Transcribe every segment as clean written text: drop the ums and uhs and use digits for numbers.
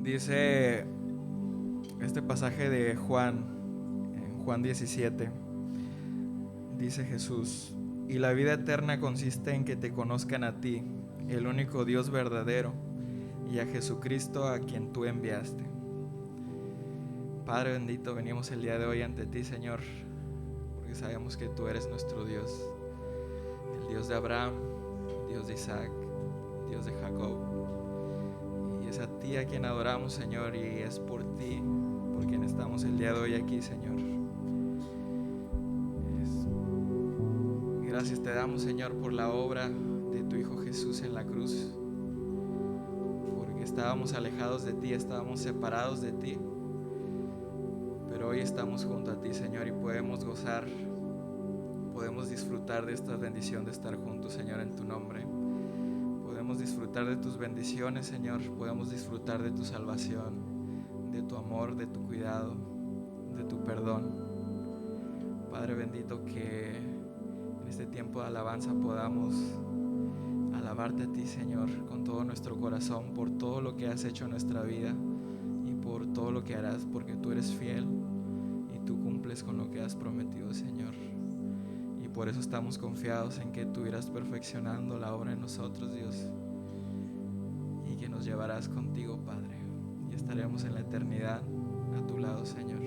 Dice este pasaje de Juan, en Juan 17, dice Jesús: y la vida eterna consiste en que te conozcan a ti, el único Dios verdadero, y a Jesucristo a quien tú enviaste. Padre bendito, venimos el día de hoy ante ti, Señor, porque sabemos que tú eres nuestro Dios, el Dios de Abraham, el Dios de Isaac, el Dios de Jacob. Y es a ti a quien adoramos, Señor, y es por ti por quien estamos el día de hoy aquí, Señor. Gracias te damos, Señor, por la obra de tu Hijo Jesús en la cruz, porque estábamos alejados de ti, estábamos separados de ti, pero hoy estamos junto a ti, Señor, y podemos gozar, podemos disfrutar de esta bendición de estar juntos, Señor, en tu nombre. Podemos disfrutar de tus bendiciones, Señor, podemos disfrutar de tu salvación, de tu amor, de tu cuidado, de tu perdón. Padre bendito, que en este tiempo de alabanza podamos alabarte a ti, Señor, con todo nuestro corazón, por todo lo que has hecho en nuestra vida y por todo lo que harás, porque tú eres fiel y tú cumples con lo que has prometido, Señor. Y por eso estamos confiados en que tú irás perfeccionando la obra en nosotros, Dios, y que nos llevarás contigo, Padre, y estaremos en la eternidad a tu lado, Señor.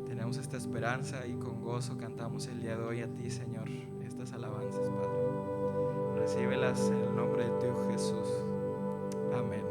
Tenemos esta esperanza y con gozo cantamos el día de hoy a ti, Señor, estas alabanzas, Padre. Recíbelas en el nombre de tu Hijo Jesús. Amén.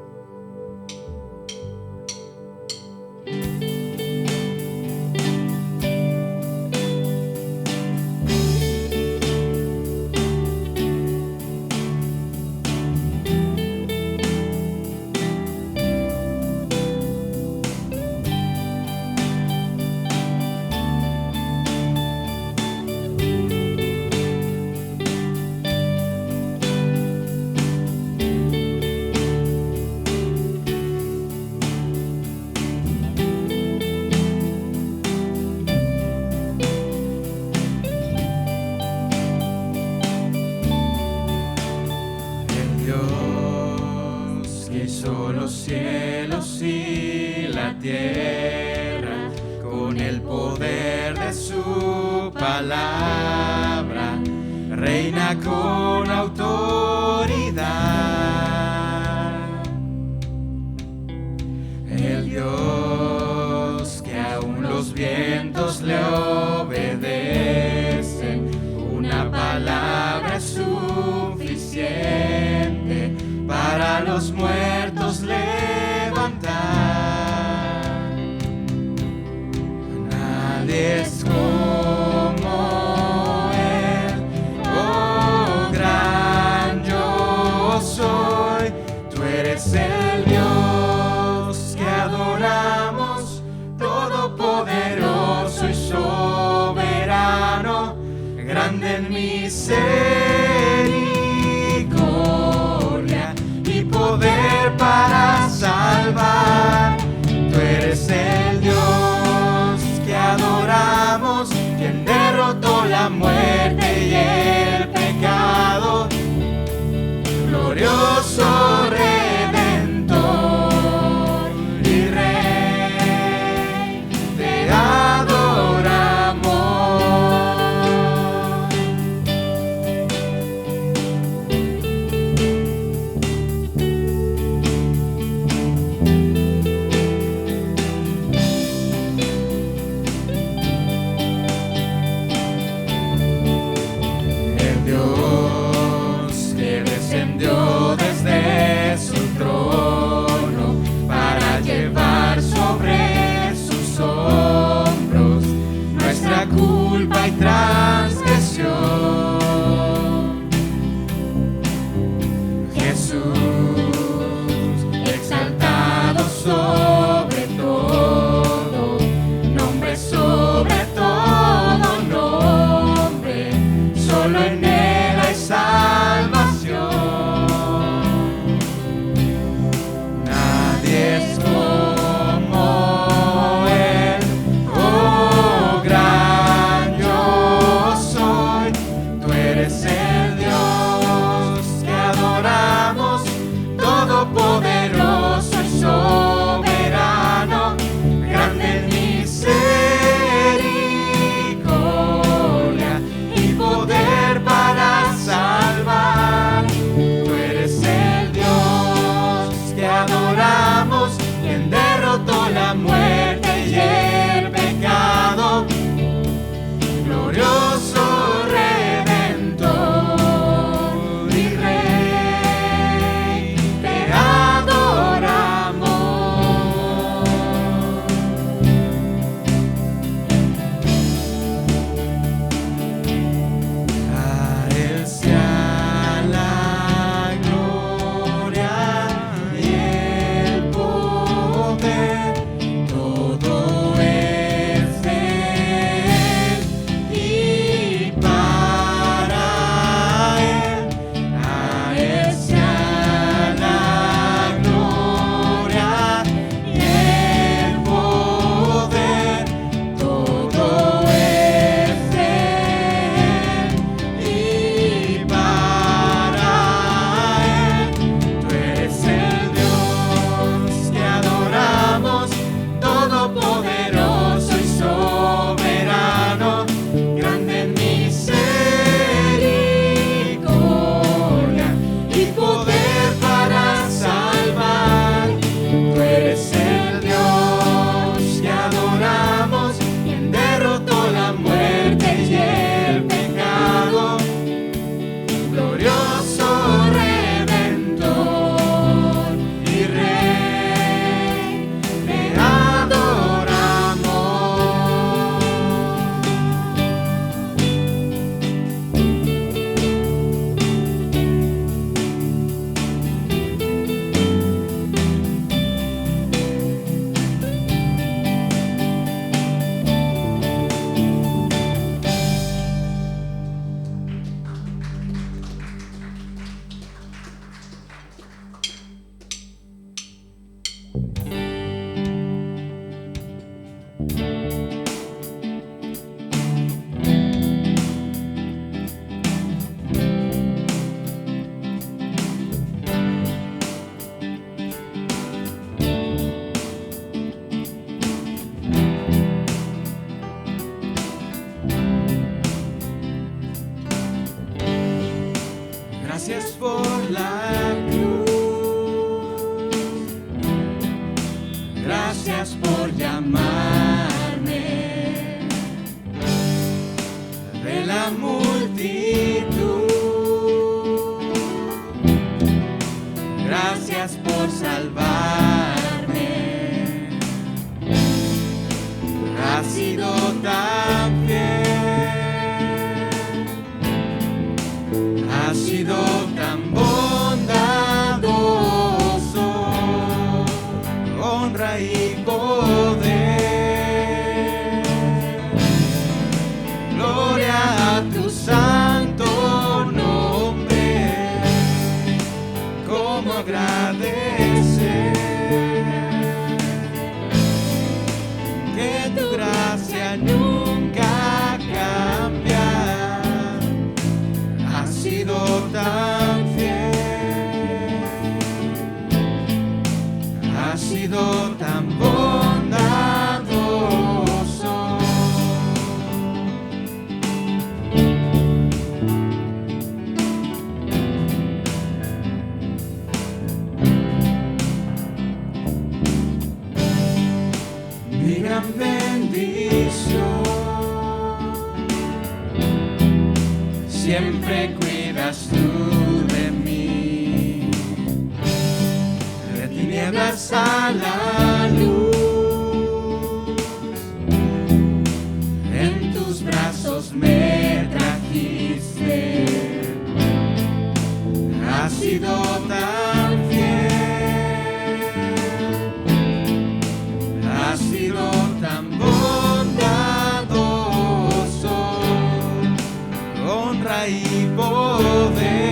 Tierra, con el poder de su palabra, reina con autoridad. El Dios que aún los vientos le obedecen, una palabra es suficiente para los muertos levantar. Es como Él, oh gran yo soy. Tú eres el Dios que adoramos, todopoderoso y soberano, grande en misericordia y poder para salvar. Tú eres el Dios que adoramos, quien derrotó la muerte y el pecado, glorioso Redentor y Rey, te adoramos. Gracias por llamarme de la multitud. Gracias por salvarme. Has sido tan fiel. Has sido tan bondadoso. Honra y poder. Gloria a tu santo nombre. ¿Cómo agradecer que tu gracia nunca cambia? Has sido tan fiel. Has sido tan bondadoso. Mi gran bendición, siempre cuidas tú de mí. De tinieblas a la luz, en tus brazos me trajiste. Has sido tan fiel, has sido tan bondadoso. Honra y poder.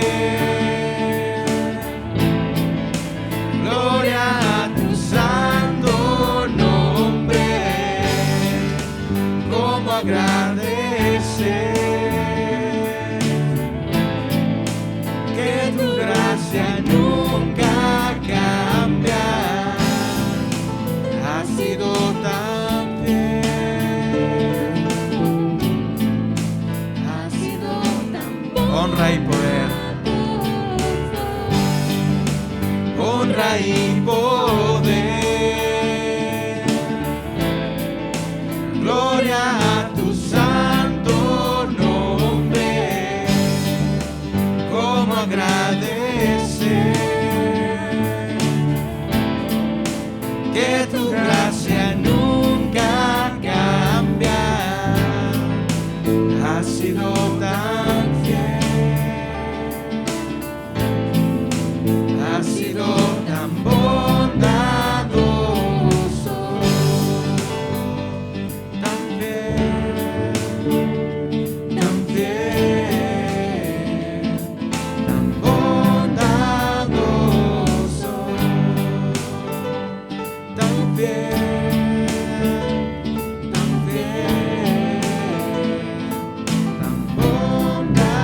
Gloria a tu santo nombre. ¿Cómo agradecer que tu gracia nunca cambia? Has sido tan fiel. Has sido tan honra y poder. Honra y poder. Gloria a tu santo nombre. ¿Cómo agradecer que tu gracia nunca cambia? Has sido tan fiel. Has sido tan bondadoso. Tan fiel, tan fiel, tan bondadoso. Tan fiel, tan fiel, tan bondadoso.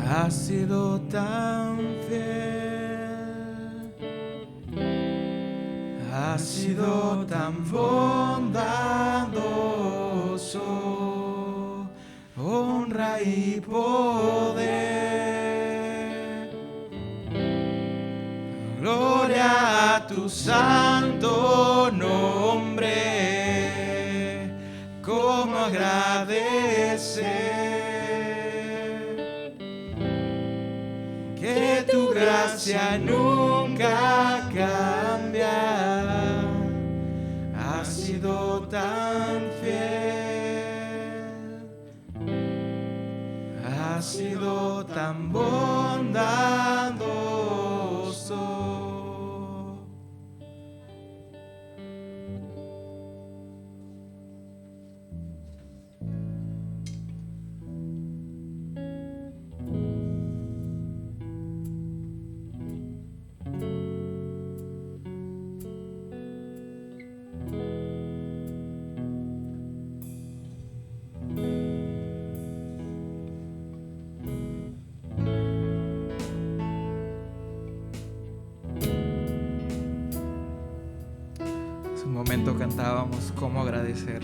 Has sido tan fiel, has sido tan bondadoso. Honra y poder. Gloria a tu santo nombre. ¿Cómo agradecer que tu gracia nunca cambia? Has sido tan fiel, has sido tan bondadoso. Hace un momento cantábamos cómo agradecer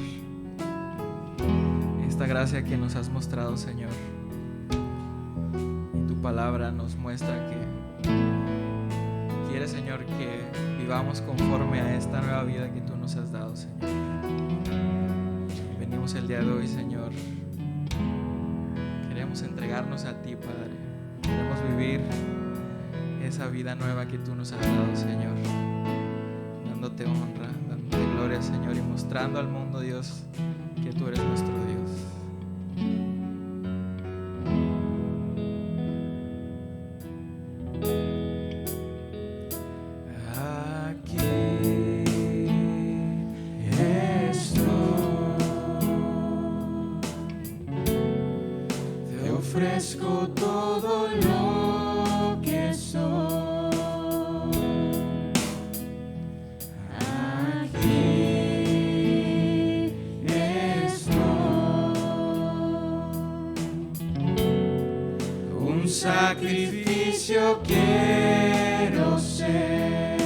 esta gracia que nos has mostrado, Señor. Y tu palabra nos muestra que quieres, Señor, que vivamos conforme a esta nueva vida que tú nos has dado, Señor. Y venimos el día de hoy, Señor. Queremos entregarnos a ti, Padre. Queremos vivir esa vida nueva que tú nos has dado, Señor. Dándote honra, dándote gloria, Señor, y mostrando al mundo, Dios, que tú eres nuestro Dios. Ofrezco todo lo que soy. Aquí estoy. Un sacrificio quiero ser.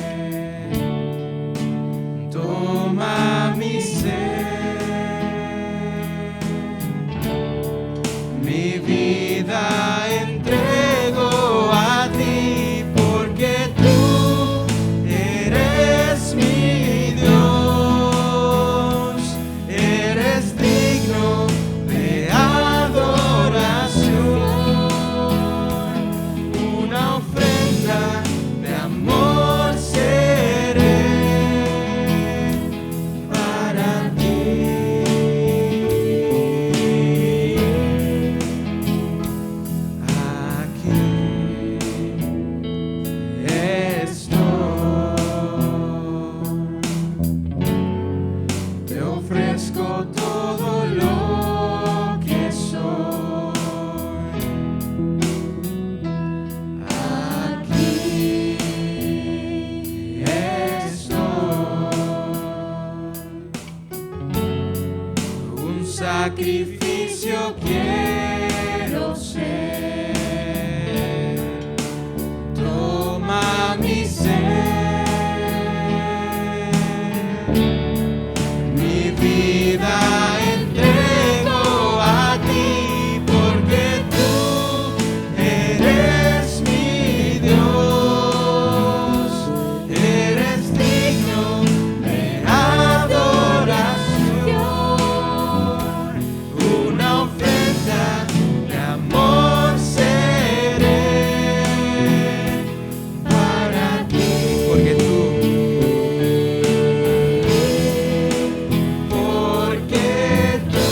Toma mi ser. Mi vida entrego a ti, porque tú eres mi Dios, eres digno de adoración, una ofrenda de amor seré para ti. Ofrezco todo lo que soy. Aquí estoy. Un sacrificio quiero ser. Toma mi ser. Vida entrego a ti, porque tú eres mi Dios, eres digno de adoración, una ofrenda de amor seré para ti, porque tú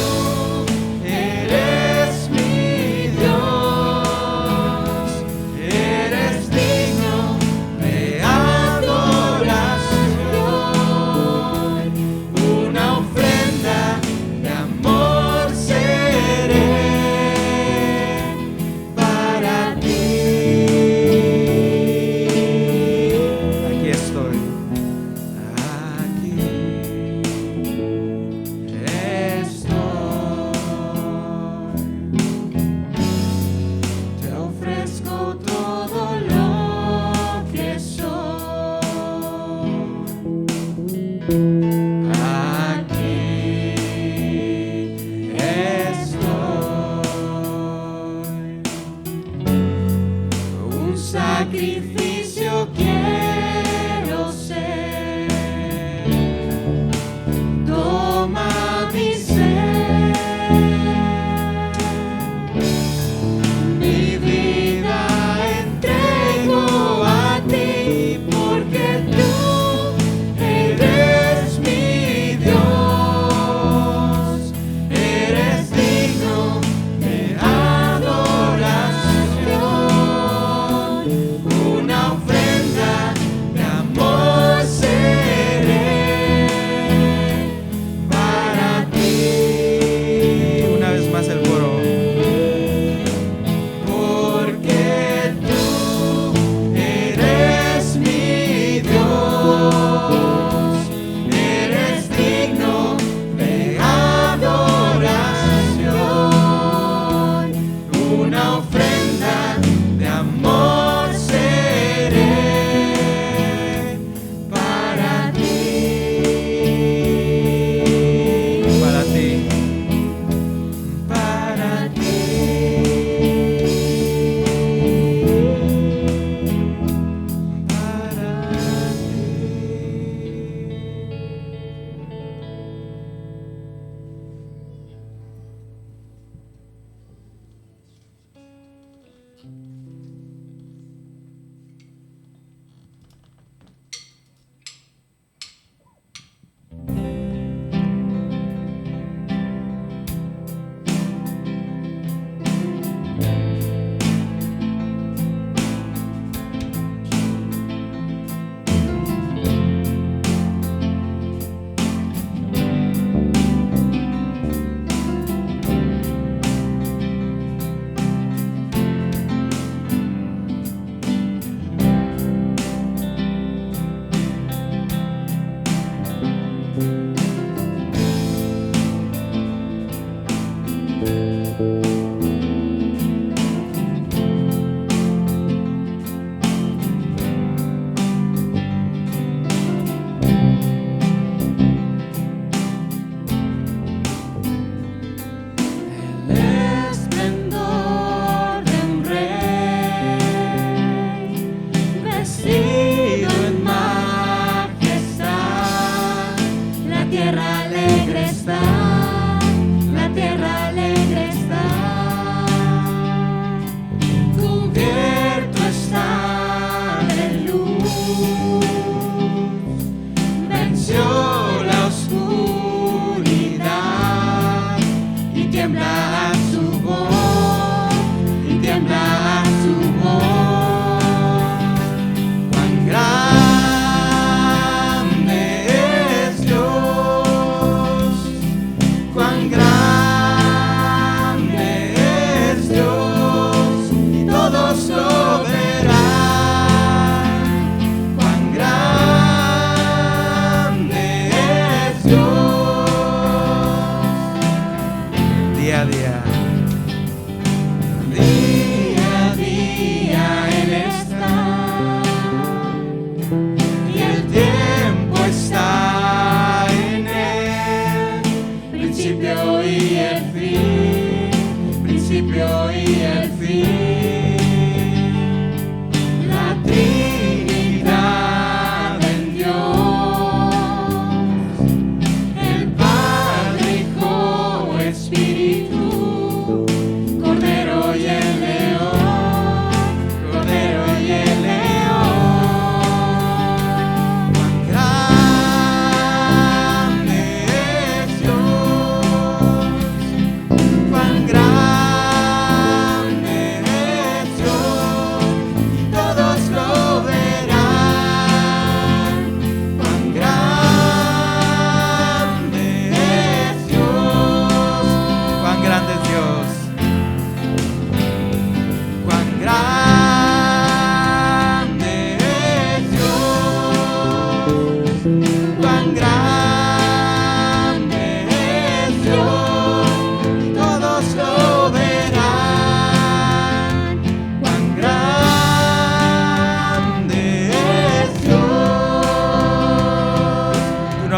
sacrificio quiero ser. Toma mi ser. Mi vida entrego a ti, porque tú eres mi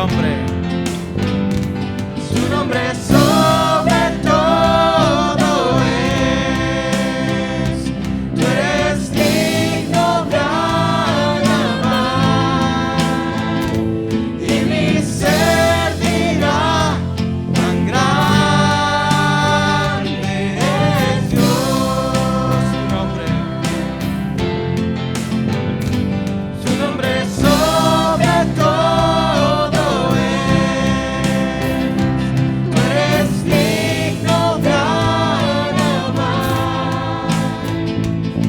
nombre. Su nombre sobre todo es. Tú eres digno de alabar. Y mi ser dirá: cuán grande es Dios. Su nombre sobre todo es. Tú eres digno de alabar.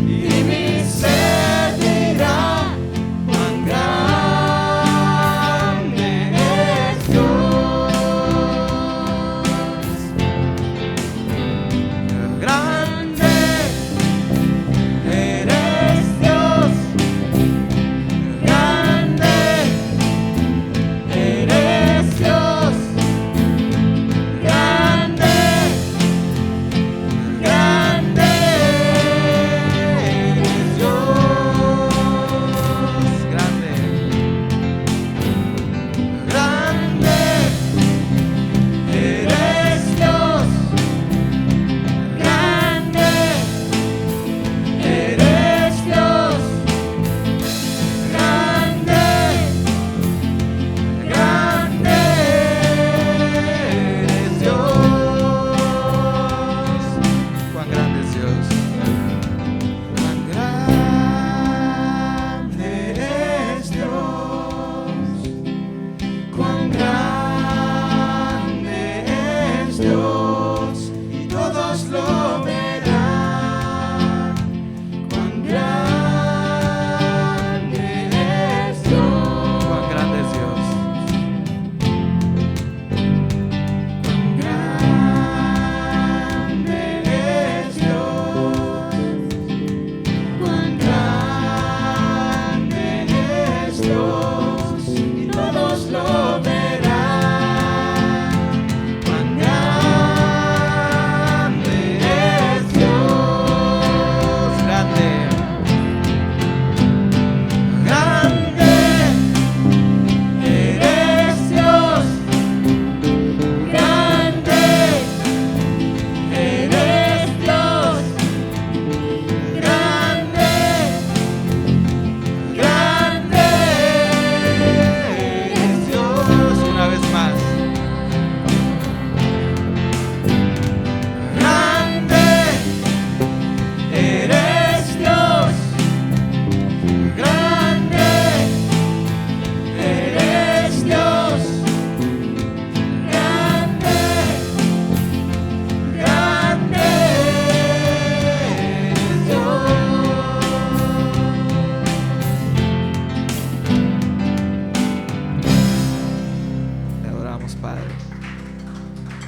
Y mi ser dirá: cuán grande es Dios. Grande eres Dios. Grande eres Dios. Grande, grande eres Dios. Grande. Grande eres Dios. Grande eres Dios. Grande, grande eres Dios. Cuán grande es Dios. Cuán grande es Dios. Cuán grande es Dios. Y todos lo verán. Cuán grande es Dios. Cuán grande es Dios. Cuán grande es Dios. Cuán grande es Dios. Y todos lo verán. Cuán grande es Dios. Grande. Grande eres Dios. Grande eres Dios. Grande, grande eres Dios. Una vez más. Grande eres Dios. Grande eres Dios. Grande, grande eres Dios. Te adoramos, Padre.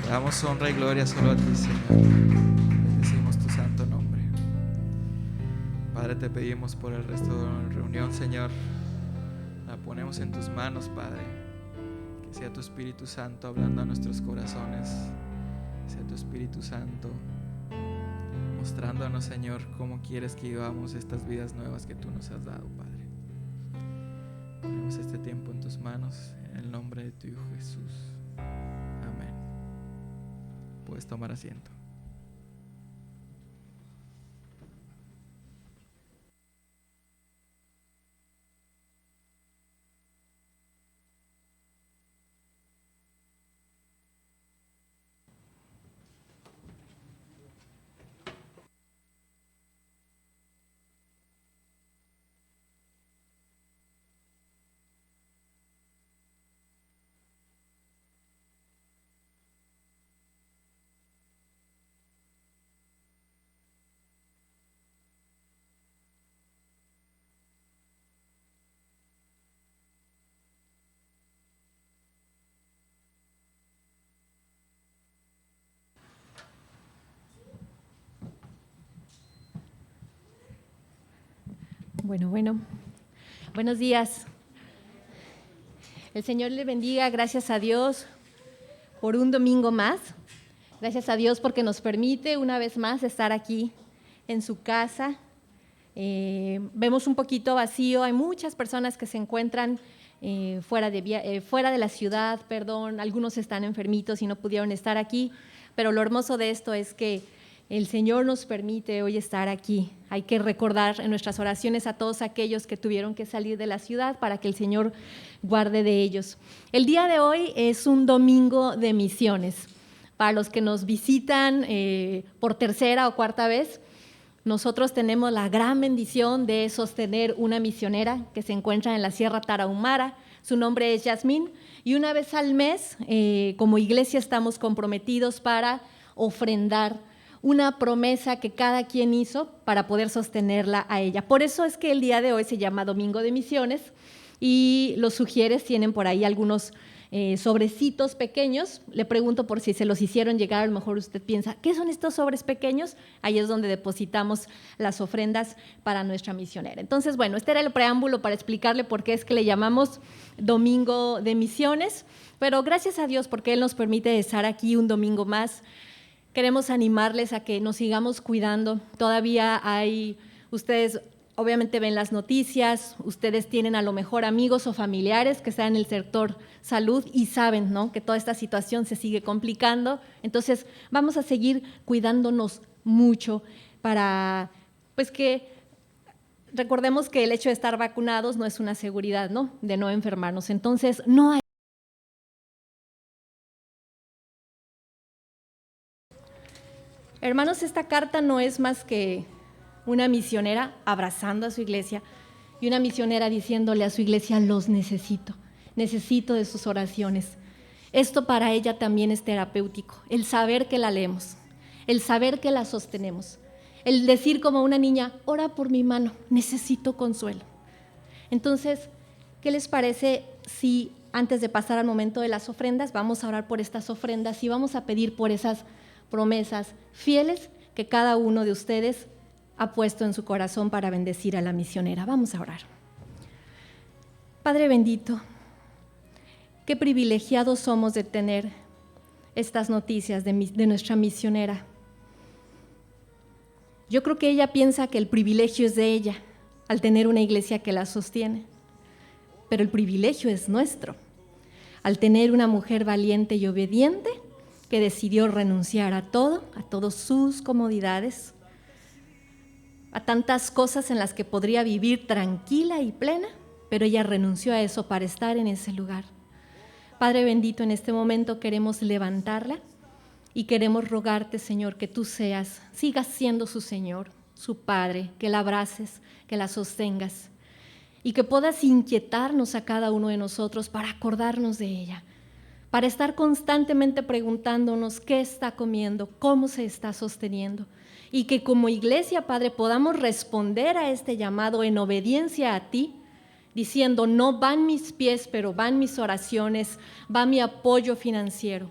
Te damos honra y gloria solo a ti, Señor. Bendecimos tu santo nombre. Padre, te pedimos por el resto de la reunión, Señor. La ponemos en tus manos, Padre. Que sea tu Espíritu Santo hablando a nuestros corazones. Que sea tu Espíritu Santo mostrándonos, Señor, cómo quieres que vivamos estas vidas nuevas que tú nos has dado, Padre. Ponemos este tiempo en tus manos, en el nombre de tu Hijo Jesús. Amén. Puedes tomar asiento. Bueno, buenos días. El Señor le bendiga, gracias a Dios por un domingo más. Gracias a Dios porque nos permite una vez más estar aquí en su casa. Vemos un poquito vacío, hay muchas personas que se encuentran fuera de la ciudad, algunos están enfermitos y no pudieron estar aquí, pero lo hermoso de esto es que el Señor nos permite hoy estar aquí. Hay que recordar en nuestras oraciones a todos aquellos que tuvieron que salir de la ciudad para que el Señor guarde de ellos. El día de hoy es un domingo de misiones. Para los que nos visitan por tercera o cuarta vez, nosotros tenemos la gran bendición de sostener una misionera que se encuentra en la Sierra Tarahumara. Su nombre es Yasmín y una vez al mes, como iglesia, estamos comprometidos para ofrendar una promesa que cada quien hizo para poder sostenerla a ella. Por eso es que el día de hoy se llama Domingo de Misiones y los sugieres tienen por ahí algunos sobrecitos pequeños. Le pregunto por si se los hicieron llegar, a lo mejor usted piensa, ¿qué son estos sobres pequeños? Ahí es donde depositamos las ofrendas para nuestra misionera. Entonces, bueno, este era el preámbulo para explicarle por qué es que le llamamos Domingo de Misiones, pero gracias a Dios porque Él nos permite estar aquí un domingo más. Queremos animarles a que nos sigamos cuidando. Todavía ustedes obviamente ven las noticias, ustedes tienen a lo mejor amigos o familiares que están en el sector salud y saben, ¿no?, que toda esta situación se sigue complicando. Entonces, vamos a seguir cuidándonos mucho para, pues que recordemos que el hecho de estar vacunados no es una seguridad, ¿no?, de no enfermarnos. Entonces, no hay. Hermanos, esta carta no es más que una misionera abrazando a su iglesia y una misionera diciéndole a su iglesia, los necesito de sus oraciones. Esto para ella también es terapéutico, el saber que la leemos, el saber que la sostenemos, el decir como una niña, ora por mi mano, necesito consuelo. Entonces, ¿qué les parece si antes de pasar al momento de las ofrendas, vamos a orar por estas ofrendas y vamos a pedir por esas promesas fieles que cada uno de ustedes ha puesto en su corazón para bendecir a la misionera? Vamos a orar. Padre bendito, qué privilegiados somos de tener estas noticias de nuestra misionera. Yo creo que ella piensa que el privilegio es de ella al tener una iglesia que la sostiene, pero el privilegio es nuestro al tener una mujer valiente y obediente que decidió renunciar a todas sus comodidades, a tantas cosas en las que podría vivir tranquila y plena, pero ella renunció a eso para estar en ese lugar. Padre bendito, en este momento queremos levantarla y queremos rogarte, Señor, que tú sigas siendo su Señor, su Padre, que la abraces, que la sostengas y que puedas inquietarnos a cada uno de nosotros para acordarnos de ella, para estar constantemente preguntándonos qué está comiendo, cómo se está sosteniendo, y que como iglesia, Padre, podamos responder a este llamado en obediencia a ti, diciendo, no van mis pies, pero van mis oraciones, va mi apoyo financiero.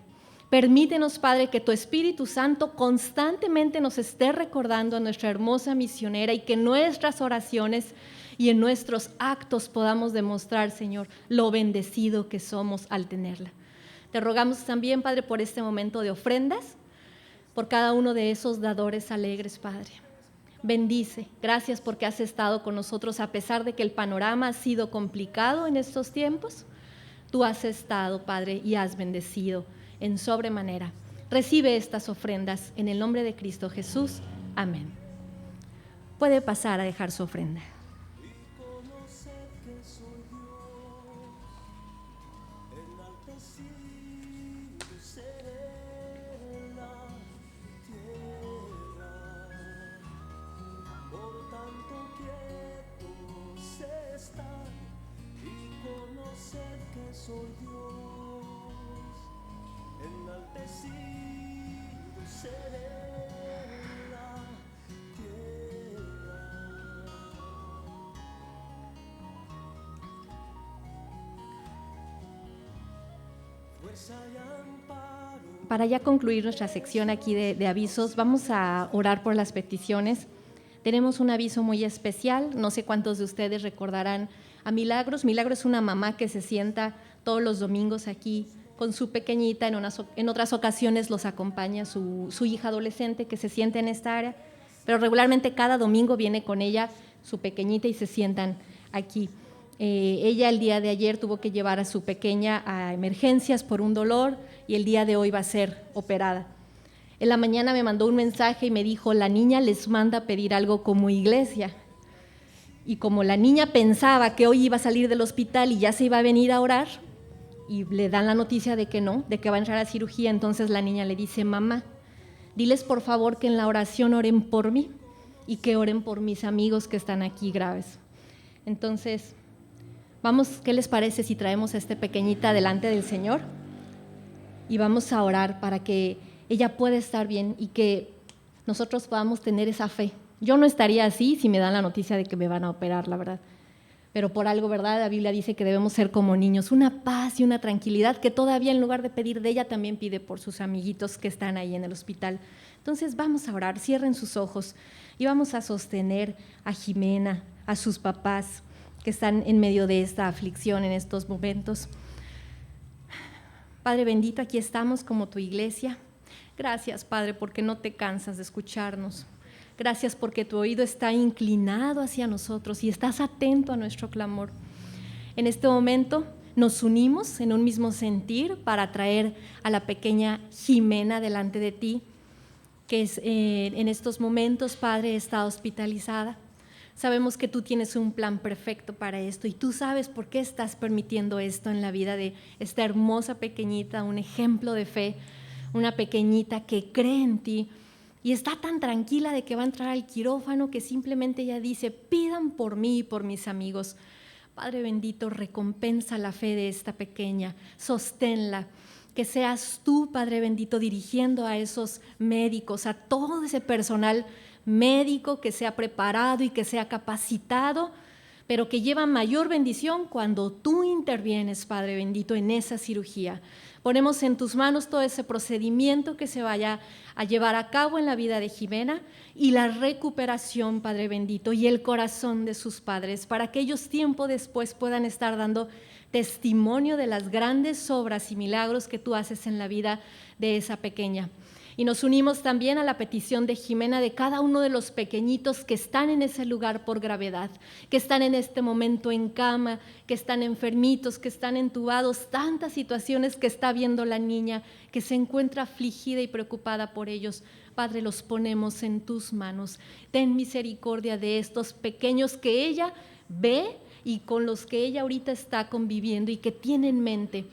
Permítenos, Padre, que tu Espíritu Santo constantemente nos esté recordando a nuestra hermosa misionera y que en nuestras oraciones y en nuestros actos podamos demostrar, Señor, lo bendecido que somos al tenerla. Te rogamos también, Padre, por este momento de ofrendas, por cada uno de esos dadores alegres, Padre. Bendice, gracias porque has estado con nosotros a pesar de que el panorama ha sido complicado en estos tiempos. Tú has estado, Padre, y has bendecido en sobremanera. Recibe estas ofrendas en el nombre de Cristo Jesús. Amén. Puede pasar a dejar su ofrenda. Soy Dios, enaltecido seré en la tierra. Fuerza y amparo. Para ya concluir nuestra sección aquí de avisos, vamos a orar por las peticiones. Tenemos un aviso muy especial, no sé cuántos de ustedes recordarán a Milagros. Milagros es una mamá que se sienta todos los domingos aquí con su pequeñita, en otras ocasiones los acompaña su hija adolescente que se sienta en esta área, pero regularmente cada domingo viene con ella su pequeñita y se sientan aquí. Ella el día de ayer tuvo que llevar a su pequeña a emergencias por un dolor y el día de hoy va a ser operada. En la mañana me mandó un mensaje y me dijo, la niña les manda a pedir algo como iglesia. Y como la niña pensaba que hoy iba a salir del hospital y ya se iba a venir a orar, y le dan la noticia de que no, de que va a entrar a cirugía, entonces la niña le dice, mamá, diles por favor que en la oración oren por mí y que oren por mis amigos que están aquí graves. Entonces, vamos, ¿qué les parece si traemos a esta pequeñita delante del Señor? Y vamos a orar para que ella pueda estar bien y que nosotros podamos tener esa fe. Yo no estaría así si me dan la noticia de que me van a operar, la verdad. Pero por algo, ¿verdad? La Biblia dice que debemos ser como niños, una paz y una tranquilidad que todavía en lugar de pedir de ella, también pide por sus amiguitos que están ahí en el hospital. Entonces vamos a orar, cierren sus ojos y vamos a sostener a Jimena, a sus papás que están en medio de esta aflicción en estos momentos. Padre bendito, aquí estamos como tu iglesia. Gracias, Padre, porque no te cansas de escucharnos. Gracias porque tu oído está inclinado hacia nosotros y estás atento a nuestro clamor. En este momento nos unimos en un mismo sentir para traer a la pequeña Jimena delante de ti, que en estos momentos, Padre, está hospitalizada. Sabemos que tú tienes un plan perfecto para esto y tú sabes por qué estás permitiendo esto en la vida de esta hermosa pequeñita, un ejemplo de fe, una pequeñita que cree en ti y está tan tranquila de que va a entrar al quirófano que simplemente ella dice, pidan por mí y por mis amigos. Padre bendito, recompensa la fe de esta pequeña, sosténla. Que seas tú, Padre bendito, dirigiendo a esos médicos, a todo ese personal médico que sea preparado y que sea capacitado, pero que lleva mayor bendición cuando tú intervienes, Padre bendito, en esa cirugía. Ponemos en tus manos todo ese procedimiento que se vaya a llevar a cabo en la vida de Jimena y la recuperación, Padre bendito, y el corazón de sus padres, para que ellos tiempo después puedan estar dando testimonio de las grandes obras y milagros que tú haces en la vida de esa pequeña. Y nos unimos también a la petición de Jimena de cada uno de los pequeñitos que están en ese lugar por gravedad, que están en este momento en cama, que están enfermitos, que están entubados, tantas situaciones que está viendo la niña, que se encuentra afligida y preocupada por ellos. Padre, los ponemos en tus manos. Ten misericordia de estos pequeños que ella ve y con los que ella ahorita está conviviendo y que tiene en mente.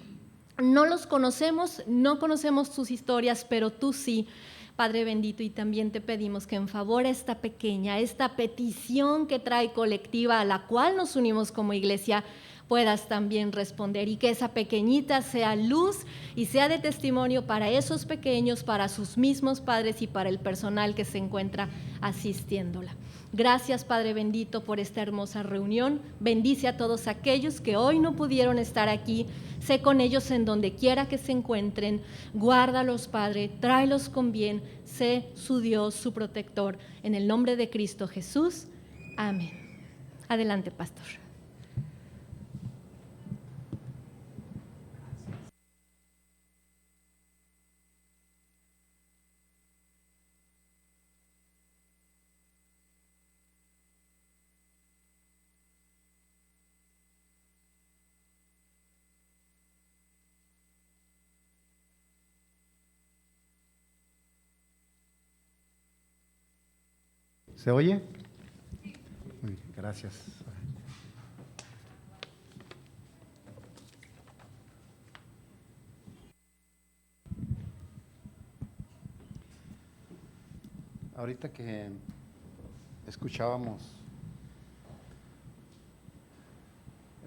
No los conocemos, no conocemos sus historias, pero tú sí, Padre bendito, y también te pedimos que en favor a esta pequeña, esta petición que trae colectiva a la cual nos unimos como iglesia, puedas también responder y que esa pequeñita sea luz y sea de testimonio para esos pequeños, para sus mismos padres y para el personal que se encuentra asistiéndola. Gracias, Padre bendito, por esta hermosa reunión. Bendice a todos aquellos que hoy no pudieron estar aquí. Sé con ellos en donde quiera que se encuentren. Guárdalos, Padre, tráelos con bien. Sé su Dios, su protector. En el nombre de Cristo Jesús. Amén. Adelante, pastor. ¿Se oye? Muy bien, gracias. Ahorita que escuchábamos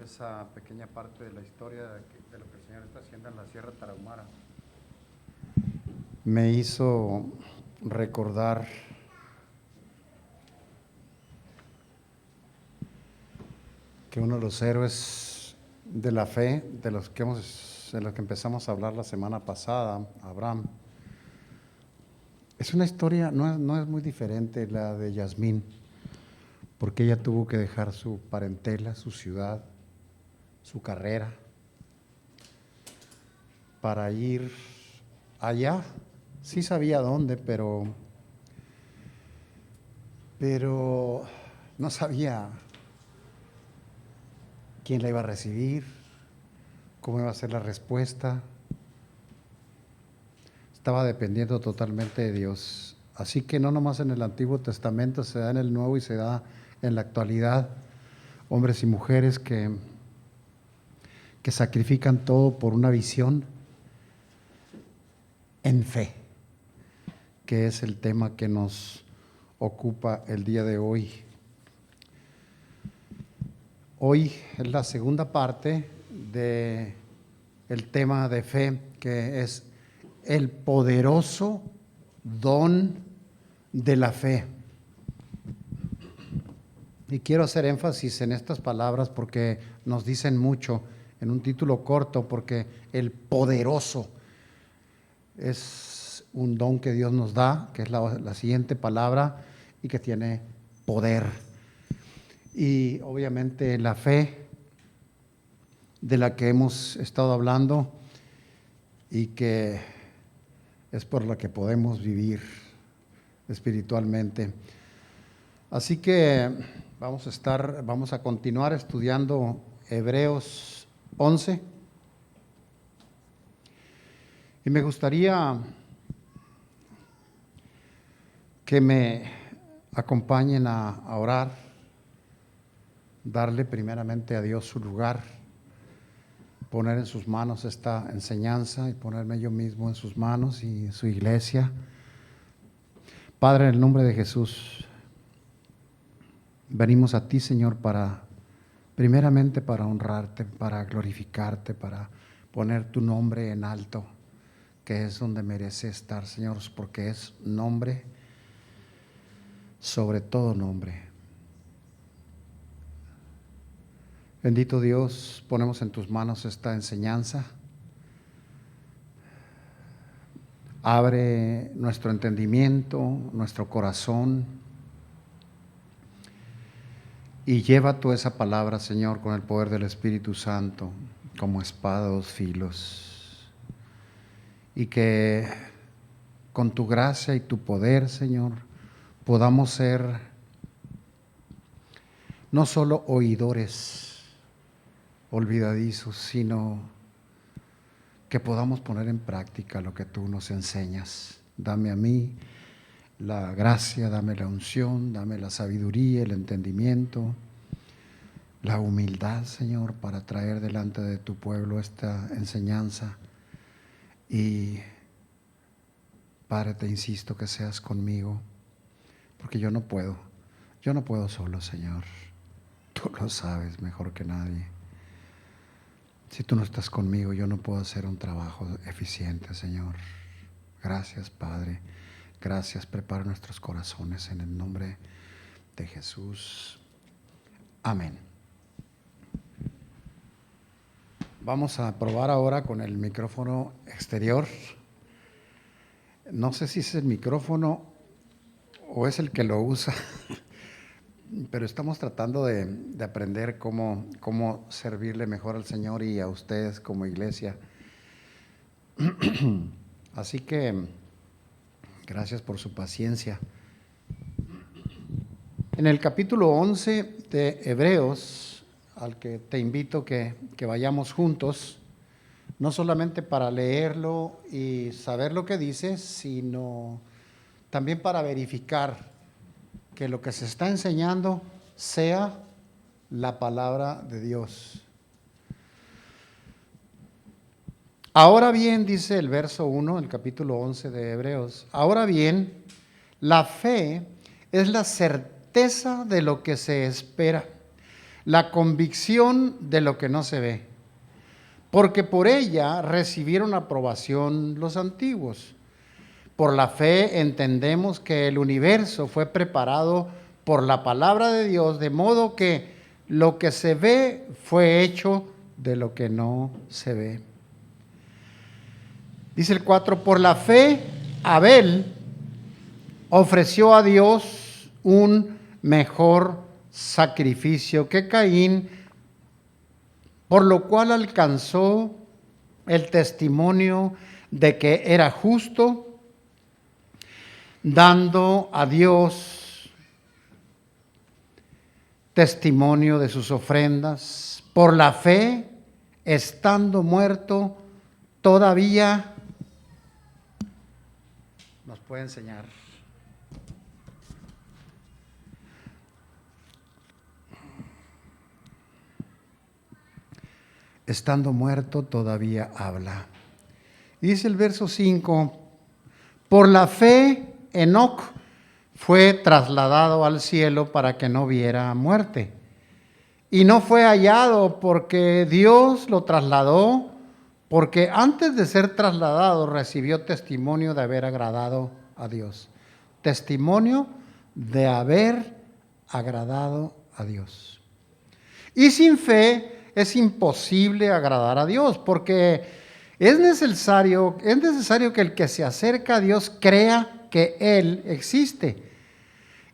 esa pequeña parte de la historia de lo que el Señor está haciendo en la Sierra Tarahumara, me hizo recordar que uno de los héroes de la fe, de los que empezamos a hablar la semana pasada, Abraham, es una historia, no es muy diferente la de Yasmín, porque ella tuvo que dejar su parentela, su ciudad, su carrera, para ir allá. Sí sabía dónde, pero no sabía quién la iba a recibir, cómo iba a ser la respuesta. Estaba dependiendo totalmente de Dios. Así que no nomás en el Antiguo Testamento, se da en el Nuevo y se da en la actualidad. Hombres y mujeres que sacrifican todo por una visión en fe, que es el tema que nos ocupa el día de hoy. Hoy es la segunda parte del tema de fe, que es el poderoso don de la fe. Y quiero hacer énfasis en estas palabras porque nos dicen mucho en un título corto, porque el poderoso es un don que Dios nos da, que es la siguiente palabra, y que tiene poder. Y obviamente la fe de la que hemos estado hablando y que es por la que podemos vivir espiritualmente. Así que vamos a continuar estudiando Hebreos 11. Y me gustaría que me acompañen a orar, darle primeramente a Dios su lugar, poner en sus manos esta enseñanza y ponerme yo mismo en sus manos y en su iglesia. Padre, en el nombre de Jesús, venimos a ti, Señor, primeramente para honrarte, para glorificarte, para poner tu nombre en alto, que es donde merece estar, Señor, porque es nombre sobre todo nombre. Bendito Dios, ponemos en tus manos esta enseñanza. Abre nuestro entendimiento, nuestro corazón, y lleva tú esa palabra, Señor, con el poder del Espíritu Santo, como espada de dos filos. Y que con tu gracia y tu poder, Señor, podamos ser no solo oidores olvidadizos, sino que podamos poner en práctica lo que tú nos enseñas. Dame a mí la gracia, dame la unción, dame la sabiduría, el entendimiento, la humildad, Señor, para traer delante de tu pueblo esta enseñanza. Y Padre, te insisto que seas conmigo, porque yo no puedo solo, Señor. Tú lo sabes mejor que nadie. Si tú no estás conmigo, yo no puedo hacer un trabajo eficiente, Señor. Gracias, Padre. Gracias. Prepara nuestros corazones en el nombre de Jesús. Amén. Vamos a probar ahora con el micrófono exterior. No sé si es el micrófono o es el que lo usa, pero estamos tratando de aprender cómo servirle mejor al Señor y a ustedes como iglesia. Así que gracias por su paciencia. En el capítulo 11 de Hebreos, al que te invito que vayamos juntos, no solamente para leerlo y saber lo que dice, sino también para verificar que lo que se está enseñando sea la palabra de Dios. Ahora bien, dice el verso 1, el capítulo 11 de Hebreos, ahora bien, la fe es la certeza de lo que se espera, la convicción de lo que no se ve, porque por ella recibieron aprobación los antiguos. Por la fe entendemos que el universo fue preparado por la palabra de Dios, de modo que lo que se ve fue hecho de lo que no se ve. Dice el 4, por la fe Abel ofreció a Dios un mejor sacrificio que Caín, por lo cual alcanzó el testimonio de que era justo, dando a Dios testimonio de sus ofrendas, por la fe, estando muerto, todavía nos puede enseñar. Estando muerto, todavía habla. Dice el verso 5, por la fe, Enoc fue trasladado al cielo para que no viera muerte. Y no fue hallado porque Dios lo trasladó, porque antes de ser trasladado recibió testimonio de haber agradado a Dios. Testimonio de haber agradado a Dios. Y sin fe es imposible agradar a Dios, porque es necesario que el que se acerca a Dios crea que Él existe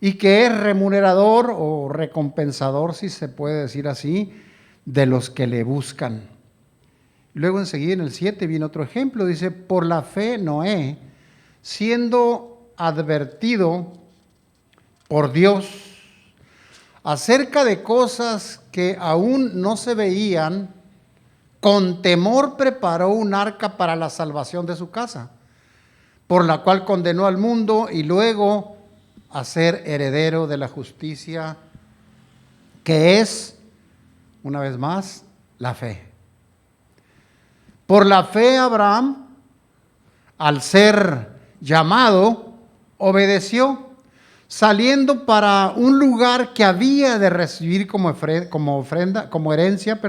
y que es remunerador o recompensador, si se puede decir así, de los que le buscan. Luego enseguida en el 7 viene otro ejemplo, dice, por la fe Noé, siendo advertido por Dios acerca de cosas que aún no se veían, con temor preparó un arca para la salvación de su casa, por la cual condenó al mundo y luego a ser heredero de la justicia, que es, una vez más, la fe. Por la fe Abraham, al ser llamado, obedeció, saliendo para un lugar que había de recibir como herencia.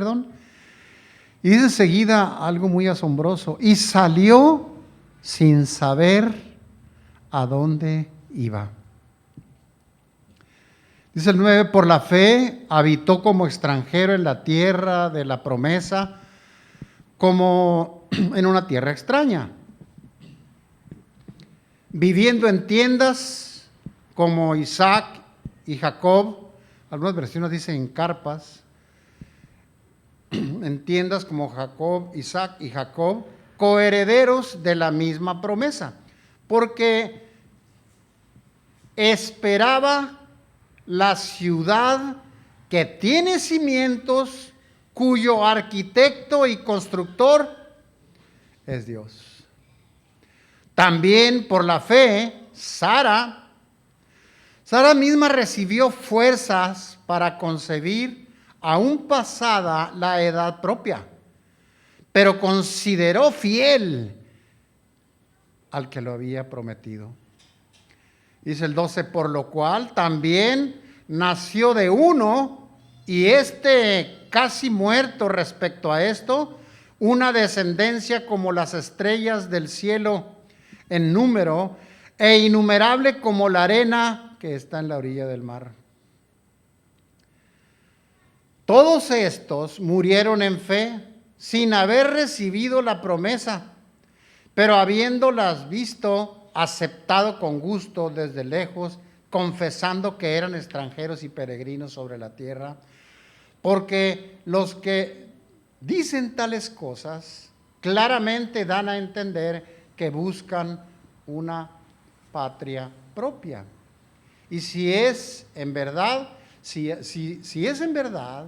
Y dice enseguida algo muy asombroso, y salió sin saber a dónde iba. Dice el 9, por la fe habitó como extranjero en la tierra de la promesa, como en una tierra extraña, viviendo en tiendas como Isaac y Jacob, algunas versiones dicen en carpas, en tiendas como Isaac y Jacob, coherederos de la misma promesa, porque esperaba la ciudad que tiene cimientos, cuyo arquitecto y constructor es Dios. También por la fe, Sara misma recibió fuerzas para concebir, aún pasada la edad propia, pero consideró fiel al que lo había prometido. Dice el 12, por lo cual también nació de uno, y casi muerto respecto a esto, una descendencia como las estrellas del cielo en número, e innumerable como la arena que está en la orilla del mar. Todos estos murieron en fe, sin haber recibido la promesa, pero habiéndolas visto, aceptado con gusto desde lejos, confesando que eran extranjeros y peregrinos sobre la tierra, porque los que dicen tales cosas claramente dan a entender que buscan una patria propia. Y si es en verdad, si es en verdad,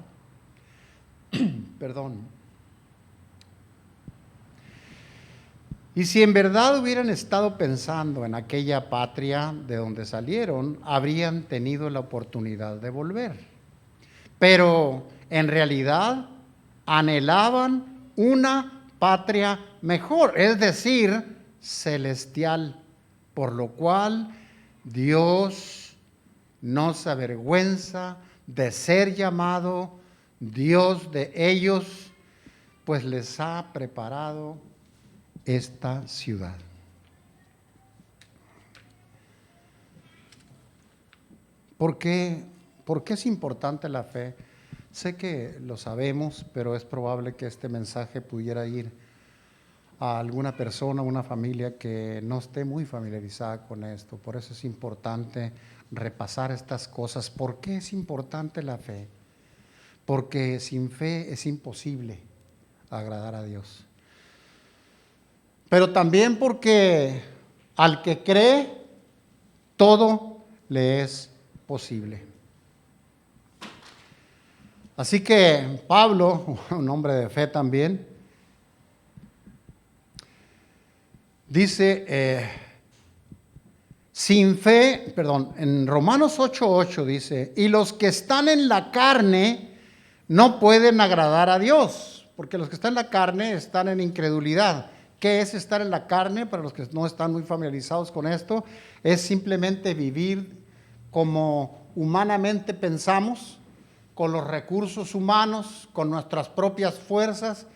y si en verdad hubieran estado pensando en aquella patria de donde salieron, habrían tenido la oportunidad de volver. Pero en realidad anhelaban una patria mejor, es decir, celestial, por lo cual Dios no se avergüenza de ser llamado Dios de ellos, pues les ha preparado esta ciudad. ¿Por qué es importante la fe? Sé que lo sabemos, pero es probable que este mensaje pudiera ir a alguna persona, una familia que no esté muy familiarizada con esto. Por eso es importante repasar estas cosas. ¿Por qué es importante la fe? Porque sin fe es imposible agradar a Dios. Pero también porque al que cree, todo le es posible. Así que Pablo, un hombre de fe también, dice, en Romanos 8:8 dice, y los que están en la carne no pueden agradar a Dios, porque los que están en la carne están en incredulidad. ¿Qué es estar en la carne? Para los que no están muy familiarizados con esto, es simplemente vivir como humanamente pensamos, con los recursos humanos, con nuestras propias fuerzas,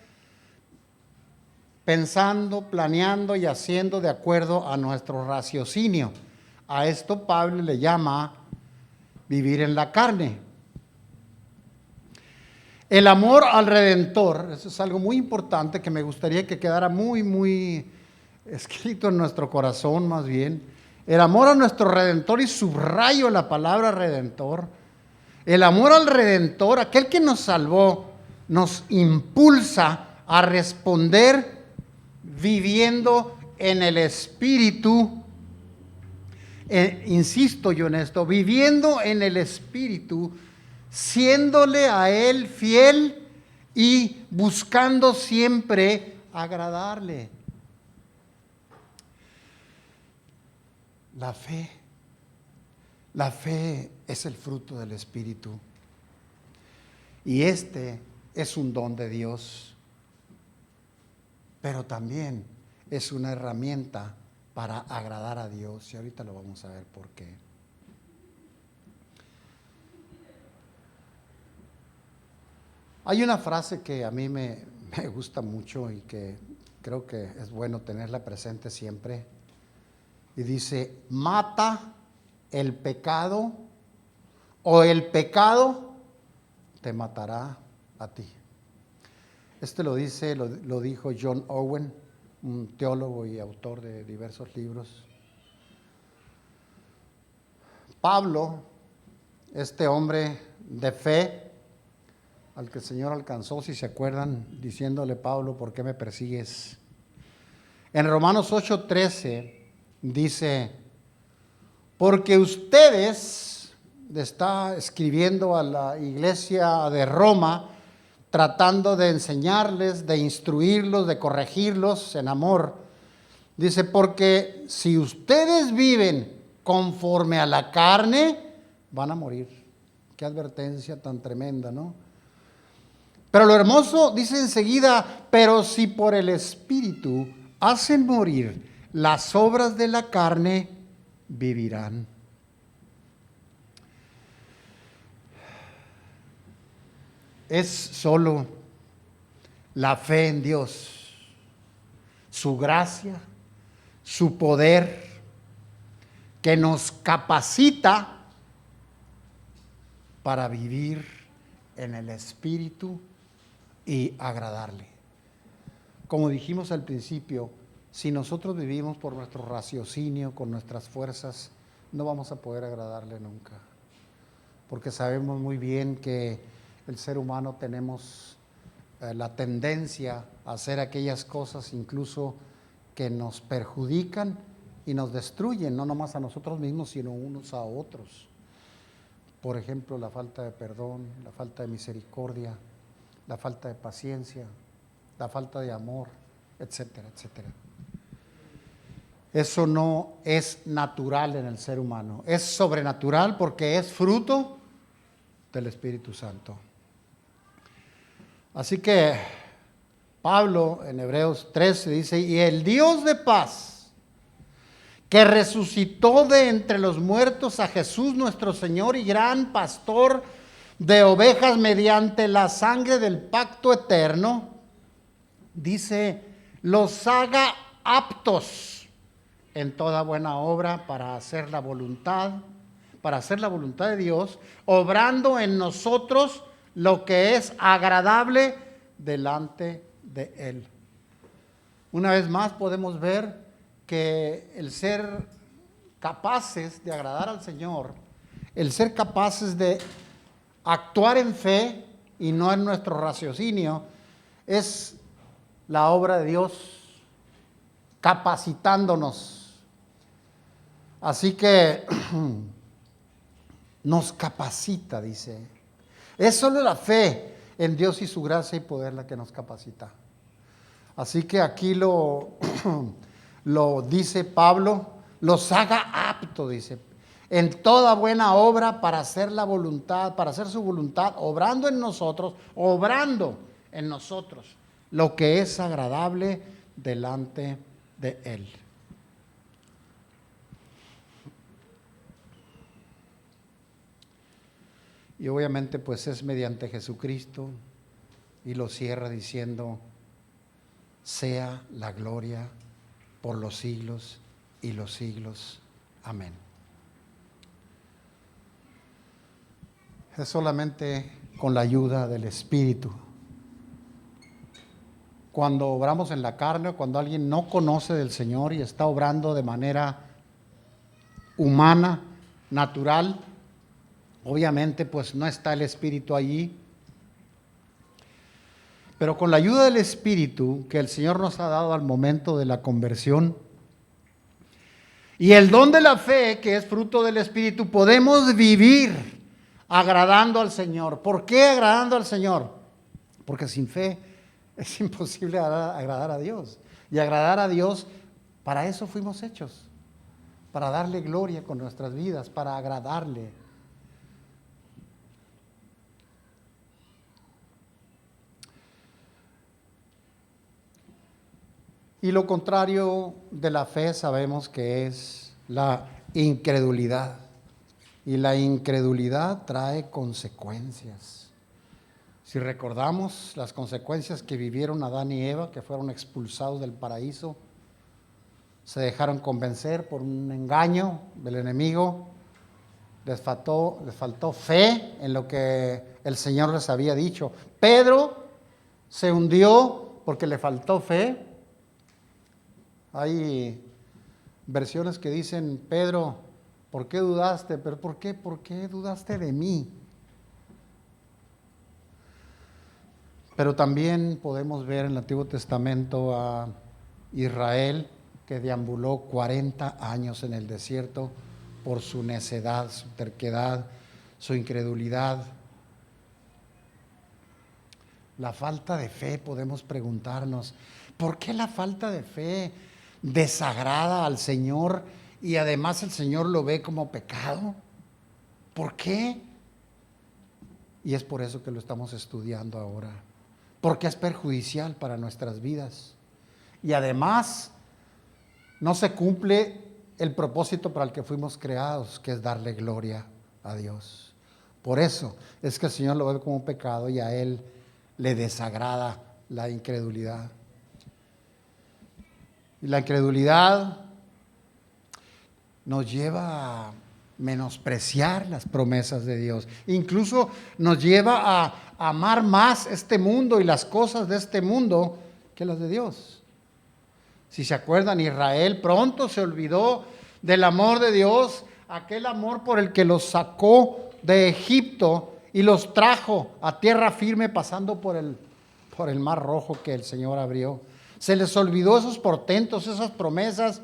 pensando, planeando y haciendo de acuerdo a nuestro raciocinio. A esto Pablo le llama vivir en la carne. El amor al Redentor, eso es algo muy importante que me gustaría que quedara muy escrito en nuestro corazón más bien. El amor a nuestro Redentor, y subrayo la palabra Redentor. El amor al Redentor, aquel que nos salvó, nos impulsa a responder viviendo en el Espíritu. Insisto yo en esto, viviendo en el Espíritu, siéndole a Él fiel y buscando siempre agradarle. La fe es el fruto del Espíritu, y este es un don de Dios, pero también es una herramienta para agradar a Dios, y ahorita lo vamos a ver por qué. Hay una frase que a mí me gusta mucho y que creo que es bueno tenerla presente siempre, y dice: mata el pecado o el pecado te matará a ti. Lo dijo John Owen, un teólogo y autor de diversos libros. Pablo, este hombre de fe, al que el Señor alcanzó, si se acuerdan, diciéndole: Pablo, ¿por qué me persigues? En Romanos 8:13 dice: porque ustedes, está escribiendo a la iglesia de Roma, tratando de enseñarles, de instruirlos, de corregirlos en amor. Dice: porque si ustedes viven conforme a la carne, van a morir. Qué advertencia tan tremenda, ¿no? Pero lo hermoso, dice enseguida: pero si por el Espíritu hacen morir las obras de la carne, vivirán. Es solo la fe en Dios, su gracia, su poder, que nos capacita para vivir en el Espíritu y agradarle. Como dijimos al principio, si nosotros vivimos por nuestro raciocinio, con nuestras fuerzas, no vamos a poder agradarle nunca, porque sabemos muy bien que el ser humano tenemos la tendencia a hacer aquellas cosas incluso que nos perjudican y nos destruyen, no nomás a nosotros mismos, sino unos a otros. Por ejemplo, la falta de perdón, la falta de misericordia, la falta de paciencia, la falta de amor, etcétera, etcétera. Eso no es natural en el ser humano, es sobrenatural porque es fruto del Espíritu Santo. Así que Pablo en Hebreos 13 dice: y el Dios de paz, que resucitó de entre los muertos a Jesús nuestro Señor y gran pastor de ovejas mediante la sangre del pacto eterno, dice, los haga aptos en toda buena obra para hacer la voluntad de Dios, obrando en nosotros lo que es agradable delante de Él. Una vez más podemos ver que el ser capaces de agradar al Señor, el ser capaces de actuar en fe y no en nuestro raciocinio, es la obra de Dios capacitándonos. Así que nos capacita, dice. Es solo la fe en Dios y su gracia y poder la que nos capacita. Así que aquí lo dice Pablo, los haga apto, dice, en toda buena obra para hacer la voluntad, para hacer su voluntad, obrando en nosotros, lo que es agradable delante de Él. Y obviamente pues es mediante Jesucristo, y lo cierra diciendo, sea la gloria por los siglos y los siglos. Amén. Es solamente con la ayuda del Espíritu. Cuando obramos en la carne, cuando alguien no conoce del Señor y está obrando de manera humana, natural, obviamente pues no está el Espíritu allí. Pero con la ayuda del Espíritu que el Señor nos ha dado al momento de la conversión y el don de la fe, que es fruto del Espíritu, podemos vivir agradando al Señor. ¿Por qué agradando al Señor? Porque sin fe es imposible agradar a Dios. Y agradar a Dios, para eso fuimos hechos. Para darle gloria con nuestras vidas, para agradarle. Y lo contrario de la fe sabemos que es la incredulidad. Y la incredulidad trae consecuencias. Si recordamos las consecuencias que vivieron Adán y Eva, que fueron expulsados del paraíso, se dejaron convencer por un engaño del enemigo, les faltó fe en lo que el Señor les había dicho. Pedro se hundió porque le faltó fe. Hay versiones que dicen, Pedro, ¿por qué dudaste? ¿Pero por qué? ¿Por qué dudaste de mí? Pero también podemos ver en el Antiguo Testamento a Israel, que deambuló 40 años en el desierto por su necedad, su terquedad, su incredulidad. La falta de fe, podemos preguntarnos, ¿por qué la falta de fe desagrada al Señor y además el Señor lo ve como pecado? ¿Por qué? Y es por eso que lo estamos estudiando ahora, porque es perjudicial para nuestras vidas y además no se cumple el propósito para el que fuimos creados, que es darle gloria a Dios. Por eso es que el Señor lo ve como pecado y a Él le desagrada la incredulidad. Y la incredulidad nos lleva a menospreciar las promesas de Dios. Incluso nos lleva a amar más este mundo y las cosas de este mundo que las de Dios. Si se acuerdan, Israel pronto se olvidó del amor de Dios, aquel amor por el que los sacó de Egipto y los trajo a tierra firme pasando por el mar rojo que el Señor abrió. Se les olvidó esos portentos, esas promesas,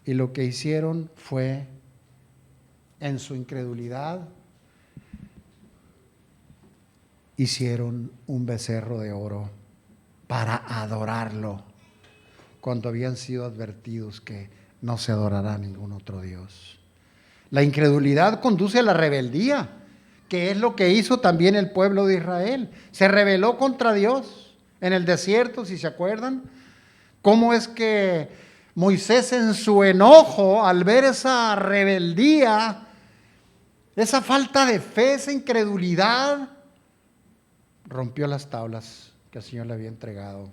y lo que hicieron fue, en su incredulidad, hicieron un becerro de oro para adorarlo, cuando habían sido advertidos que no se adorará a ningún otro Dios. La incredulidad conduce a la rebeldía, que es lo que hizo también el pueblo de Israel. Se rebeló contra Dios en el desierto, si se acuerdan. ¿Cómo es que Moisés, en su enojo, al ver esa rebeldía, esa falta de fe, esa incredulidad, rompió las tablas que el Señor le había entregado?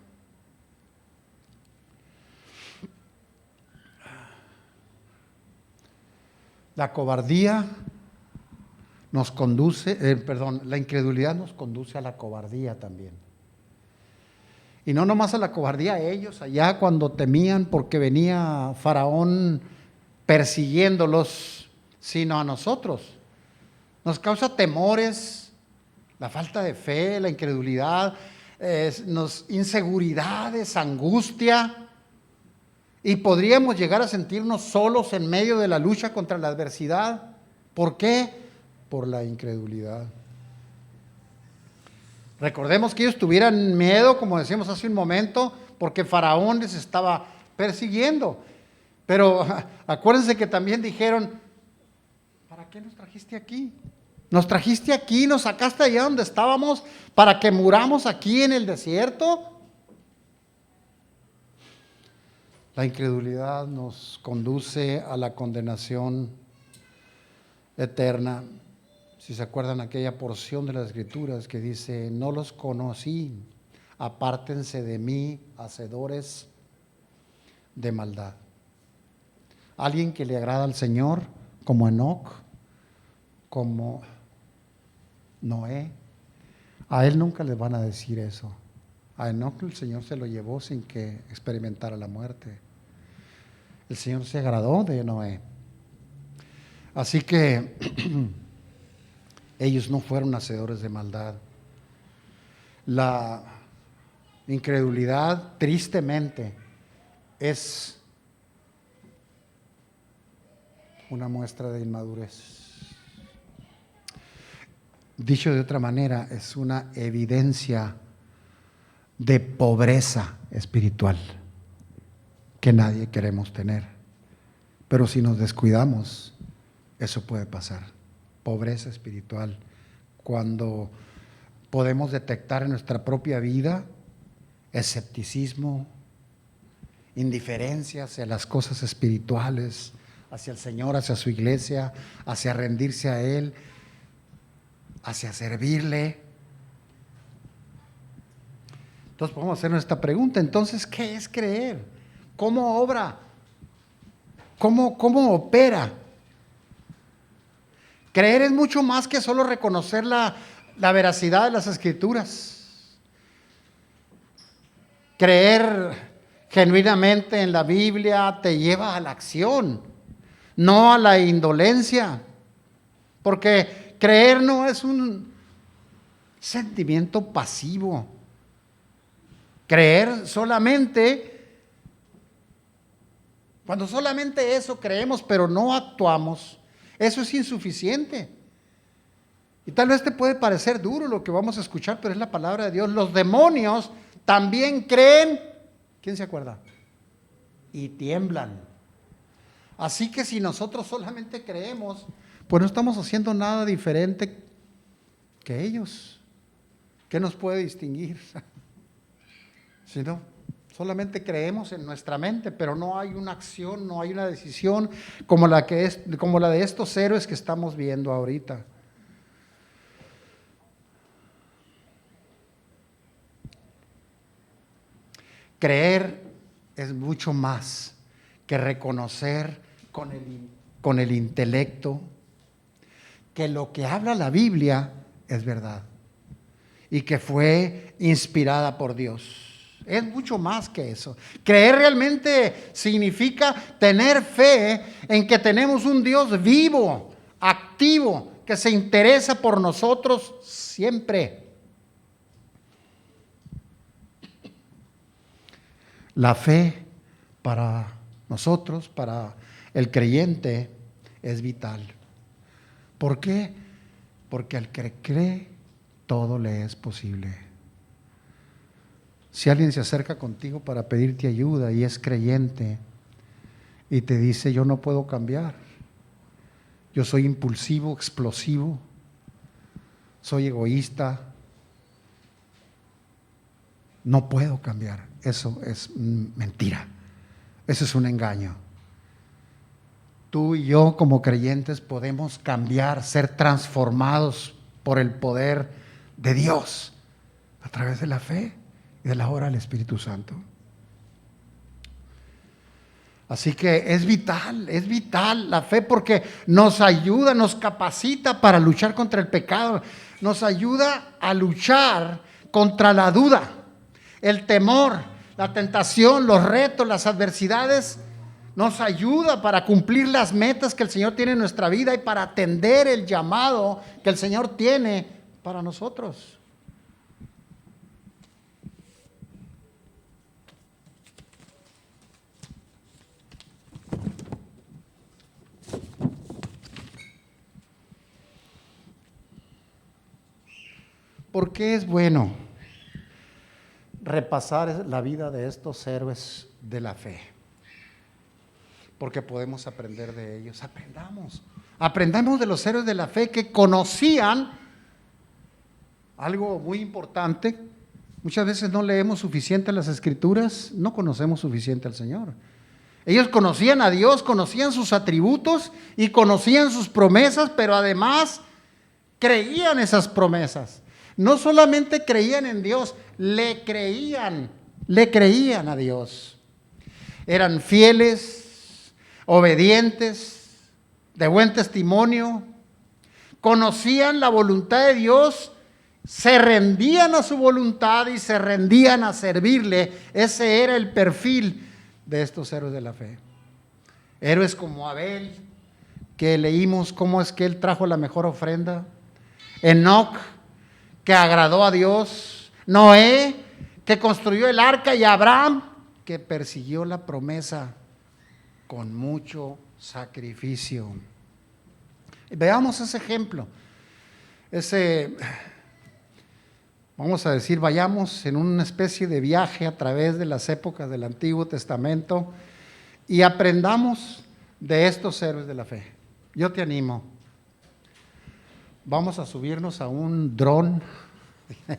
La cobardía nos conduce, la incredulidad nos conduce a la cobardía también. Y no nomás a la cobardía a ellos, allá cuando temían porque venía Faraón persiguiéndolos, sino a nosotros. Nos causa temores, la falta de fe, la incredulidad, inseguridades, angustia. Y podríamos llegar a sentirnos solos en medio de la lucha contra la adversidad. ¿Por qué? Por la incredulidad. Recordemos que ellos tuvieran miedo, como decíamos hace un momento, porque Faraón les estaba persiguiendo. Pero acuérdense que también dijeron, ¿para qué nos trajiste aquí? Nos trajiste aquí, nos sacaste allá donde estábamos para que muramos aquí en el desierto. La incredulidad nos conduce a la condenación eterna. Si se acuerdan aquella porción de las Escrituras que dice, no los conocí, apártense de mí, hacedores de maldad. Alguien que le agrada al Señor, como Enoc, como Noé, a él nunca le van a decir eso. A Enoc el Señor se lo llevó sin que experimentara la muerte. El Señor se agradó de Noé. Así que ellos no fueron hacedores de maldad. La incredulidad, tristemente, es una muestra de inmadurez. Dicho de otra manera, es una evidencia de pobreza espiritual que nadie queremos tener. Pero si nos descuidamos, eso puede pasar. Pobreza espiritual. Cuando podemos detectar en nuestra propia vida escepticismo, indiferencia hacia las cosas espirituales, hacia el Señor, hacia su iglesia, hacia rendirse a Él, hacia servirle. Entonces podemos hacernos esta pregunta. Entonces, ¿qué es creer? ¿Cómo obra? ¿Cómo opera? Creer es mucho más que solo reconocer la veracidad de las Escrituras. Creer genuinamente en la Biblia te lleva a la acción, no a la indolencia, porque creer no es un sentimiento pasivo. Creer solamente, cuando solamente eso creemos pero no actuamos, eso es insuficiente. Y tal vez te puede parecer duro lo que vamos a escuchar, pero es la palabra de Dios. Los demonios también creen, ¿quién se acuerda? Y tiemblan. Así que si nosotros solamente creemos, pues no estamos haciendo nada diferente que ellos. ¿Qué nos puede distinguir? Si no, solamente creemos en nuestra mente, pero no hay una acción, no hay una decisión como la de estos héroes que estamos viendo ahorita. Creer es mucho más que reconocer con el intelecto que lo que habla la Biblia es verdad y que fue inspirada por Dios. Es mucho más que eso. Creer realmente significa tener fe en que tenemos un Dios vivo, activo, que se interesa por nosotros siempre. La fe para nosotros, para el creyente, es vital. ¿Por qué? Porque al que cree, todo le es posible. Si alguien se acerca contigo para pedirte ayuda y es creyente y te dice, yo no puedo cambiar, yo soy impulsivo, explosivo, soy egoísta, no puedo cambiar, eso es mentira, eso es un engaño. Tú y yo como creyentes podemos cambiar, ser transformados por el poder de Dios a través de la fe y de la obra del Espíritu Santo. Así que es vital la fe porque nos ayuda, nos capacita para luchar contra el pecado, nos ayuda a luchar contra la duda, el temor, la tentación, los retos, las adversidades. Nos ayuda para cumplir las metas que el Señor tiene en nuestra vida y para atender el llamado que el Señor tiene para nosotros. ¿Por qué es bueno repasar la vida de estos héroes de la fe? Porque podemos aprender de ellos. Aprendamos de los héroes de la fe que conocían algo muy importante. Muchas veces no leemos suficiente las Escrituras, no conocemos suficiente al Señor. Ellos conocían a Dios, conocían sus atributos y conocían sus promesas, pero además creían esas promesas. No solamente creían en Dios, le creían a Dios. Eran fieles, obedientes, de buen testimonio, conocían la voluntad de Dios, se rendían a su voluntad y se rendían a servirle. Ese era el perfil de estos héroes de la fe. Héroes como Abel, que leímos cómo es que él trajo la mejor ofrenda. Enoc, que agradó a Dios. Noé, que construyó el arca, y Abraham, que persiguió la promesa con mucho sacrificio. Veamos ese ejemplo. Vamos a decir, vayamos en una especie de viaje a través de las épocas del Antiguo Testamento y aprendamos de estos héroes de la fe. Yo te animo. Vamos a subirnos a un dron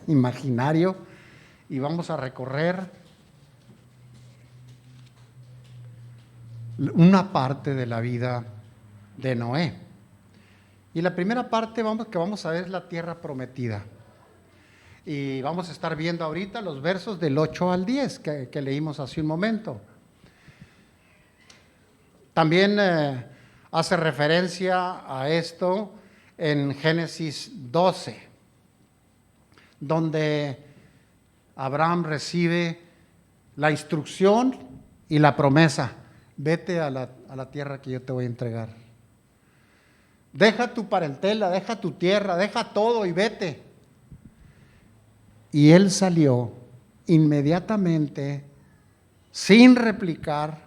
imaginario y vamos a recorrer una parte de la vida de Noé. Y la primera parte que vamos a ver es la tierra prometida. Y vamos a estar viendo ahorita los versos del 8 al 10 que leímos hace un momento. También hace referencia a esto en Génesis 12, donde Abraham recibe la instrucción y la promesa: vete a la tierra que yo te voy a entregar. Deja tu parentela, deja tu tierra, deja todo y vete. Y él salió inmediatamente, sin replicar,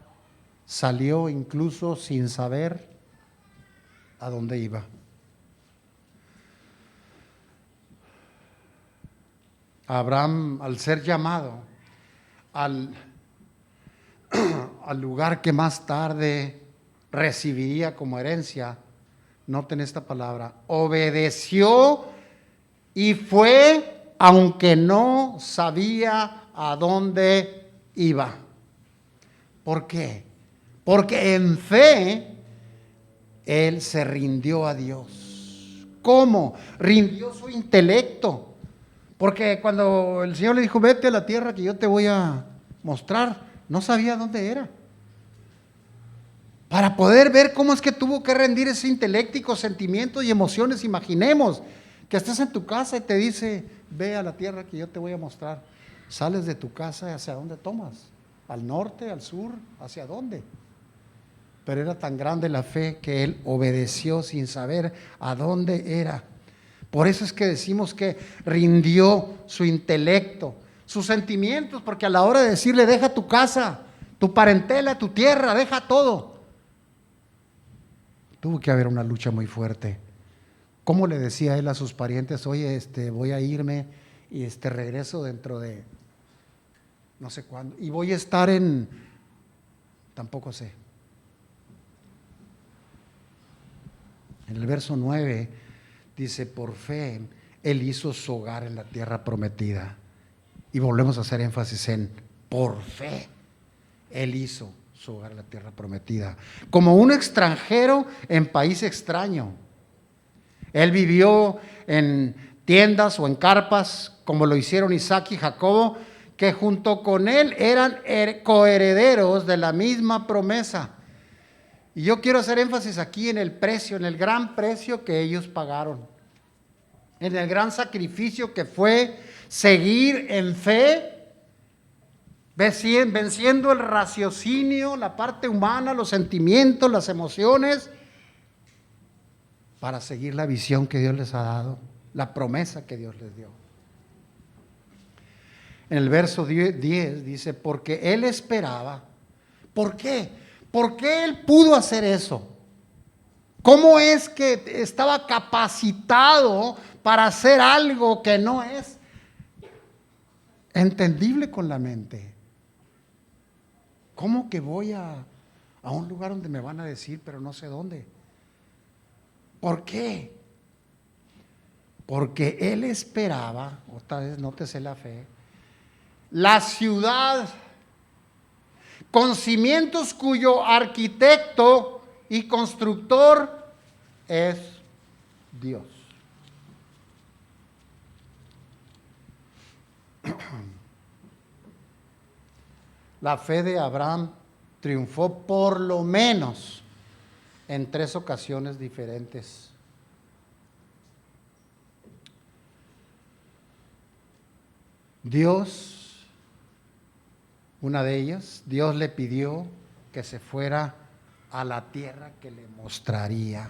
salió incluso sin saber a dónde iba. Abraham, al ser llamado al lugar que más tarde recibiría como herencia, noten esta palabra, obedeció y fue, aunque no sabía a dónde iba. ¿Por qué? Porque en fe él se rindió a Dios. ¿Cómo? Rindió su intelecto. Porque cuando el Señor le dijo, vete a la tierra que yo te voy a mostrar, no sabía dónde era. Para poder ver cómo es que tuvo que rendir ese intelecto, sentimientos y emociones. Imaginemos que estás en tu casa y te dice, ve a la tierra que yo te voy a mostrar. Sales de tu casa y ¿hacia dónde tomas? ¿Al norte, al sur? ¿Hacia dónde? Pero era tan grande la fe que él obedeció sin saber a dónde era. Por eso es que decimos que rindió su intelecto, sus sentimientos, porque a la hora de decirle, deja tu casa, tu parentela, tu tierra, deja todo, tuvo que haber una lucha muy fuerte. ¿Cómo le decía él a sus parientes? Oye, voy a irme y regreso dentro de no sé cuándo, y voy a estar tampoco sé. En el verso 9 dice, por fe él hizo su hogar en la tierra prometida. Y volvemos a hacer énfasis en por fe él hizo su hogar en la tierra prometida. Como un extranjero en país extraño. Él vivió en tiendas o en carpas, como lo hicieron Isaac y Jacobo, que junto con él eran coherederos de la misma promesa. Y yo quiero hacer énfasis aquí en el precio, en el gran precio que ellos pagaron, en el gran sacrificio que fue seguir en fe, venciendo el raciocinio, la parte humana, los sentimientos, las emociones, para seguir la visión que Dios les ha dado, la promesa que Dios les dio. En el verso 10 dice, porque él esperaba. ¿Por qué? ¿Por qué él pudo hacer eso? ¿Cómo es que estaba capacitado para hacer algo que no es entendible con la mente? ¿Cómo que voy a un lugar donde me van a decir, pero no sé dónde? ¿Por qué? Porque él esperaba, otra vez nótese la fe, la ciudad con cimientos cuyo arquitecto y constructor es Dios. La fe de Abraham triunfó por lo menos en 3 ocasiones diferentes. Dios, una de ellas, Dios le pidió que se fuera a la tierra que le mostraría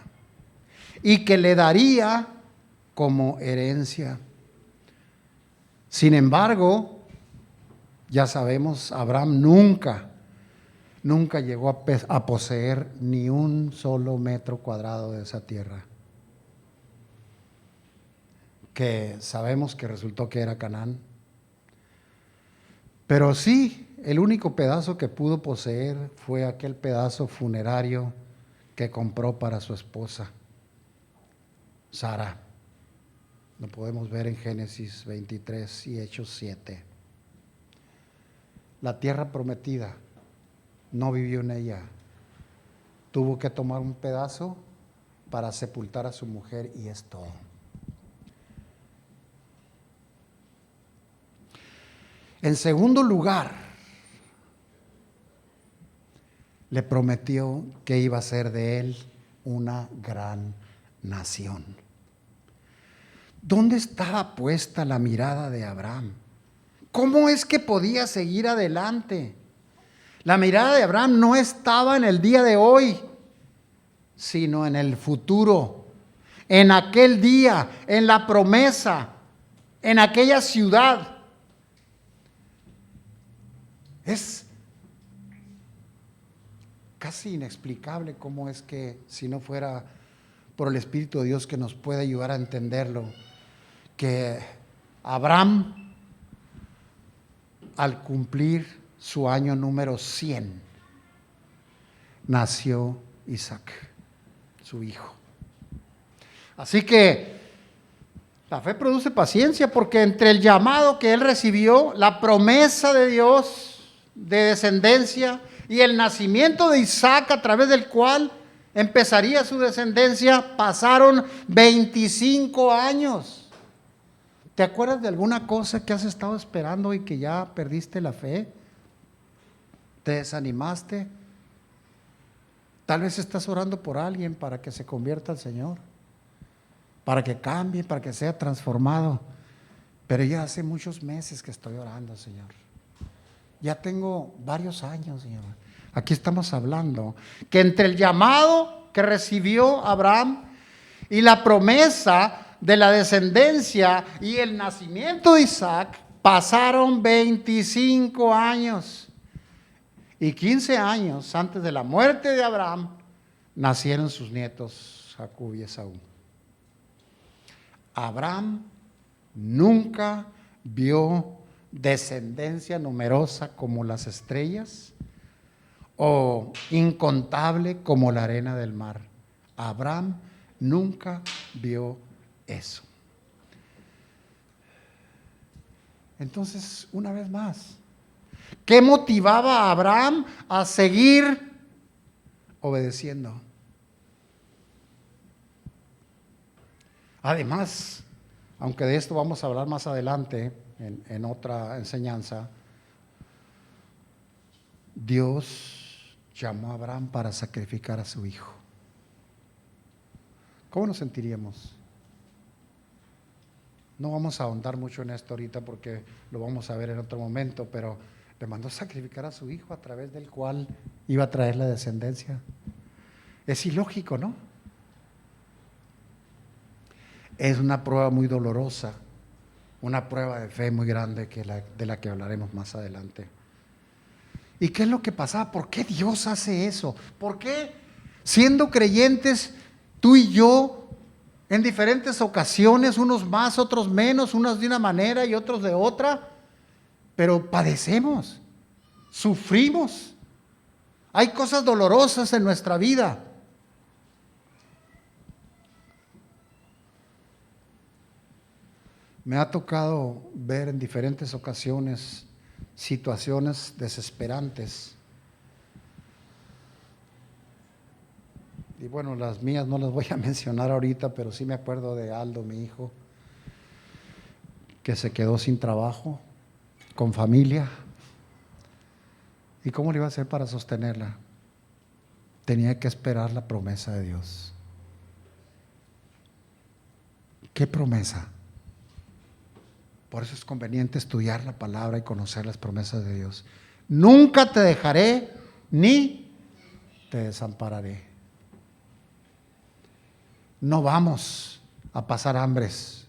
y que le daría como herencia. Sin embargo, ya sabemos, Abraham nunca llegó a poseer ni un solo metro cuadrado de esa tierra, que sabemos que resultó que era Canaán. Pero sí, el único pedazo que pudo poseer fue aquel pedazo funerario que compró para su esposa, Sara. Lo podemos ver en Génesis 23 y Hechos 7. La tierra prometida, no vivió en ella. Tuvo que tomar un pedazo para sepultar a su mujer y es todo. En segundo lugar, le prometió que iba a ser de él una gran nación. ¿Dónde estaba puesta la mirada de Abraham? ¿Cómo es que podía seguir adelante? La mirada de Abraham no estaba en el día de hoy, sino en el futuro, en aquel día, en la promesa, en aquella ciudad. Es casi inexplicable cómo es que, si no fuera por el Espíritu de Dios que nos puede ayudar a entenderlo, que Abraham, al cumplir su año número 100, nació Isaac, su hijo. Así que la fe produce paciencia, porque entre el llamado que él recibió, la promesa de Dios de descendencia y el nacimiento de Isaac, a través del cual empezaría su descendencia, pasaron 25 años. ¿Te acuerdas de alguna cosa que has estado esperando y que ya perdiste la fe? ¿Te desanimaste? Tal vez estás orando por alguien para que se convierta al Señor, para que cambie, para que sea transformado. Pero ya hace muchos meses que estoy orando, Señor. Ya tengo varios años, Señor. Aquí estamos hablando que entre el llamado que recibió Abraham y la promesa de la descendencia y el nacimiento de Isaac, pasaron 25 años. Y 15 años antes de la muerte de Abraham, nacieron sus nietos Jacob y Esaú. Abraham nunca vio descendencia numerosa como las estrellas o incontable como la arena del mar. Abraham nunca vio eso. Entonces, una vez más, ¿qué motivaba a Abraham a seguir obedeciendo? Además, aunque de esto vamos a hablar más adelante en otra enseñanza, Dios llamó a Abraham para sacrificar a su hijo. ¿Cómo nos sentiríamos? No vamos a ahondar mucho en esto ahorita porque lo vamos a ver en otro momento, pero le mandó sacrificar a su hijo a través del cual iba a traer la descendencia. Es ilógico, ¿no? Es una prueba muy dolorosa, una prueba de fe muy grande de la que hablaremos más adelante. ¿Y qué es lo que pasaba? ¿Por qué Dios hace eso? ¿Por qué, siendo creyentes, tú y yo, en diferentes ocasiones, unos más, otros menos, unos de una manera y otros de otra, pero padecemos, sufrimos. Hay cosas dolorosas en nuestra vida. Me ha tocado ver en diferentes ocasiones situaciones desesperantes. Y bueno, las mías no las voy a mencionar ahorita, pero sí me acuerdo de Aldo, mi hijo, que se quedó sin trabajo, con familia. ¿Y cómo le iba a hacer para sostenerla? Tenía que esperar la promesa de Dios. ¿Qué promesa? Por eso es conveniente estudiar la palabra y conocer las promesas de Dios. Nunca te dejaré ni te desampararé. No vamos a pasar hambres.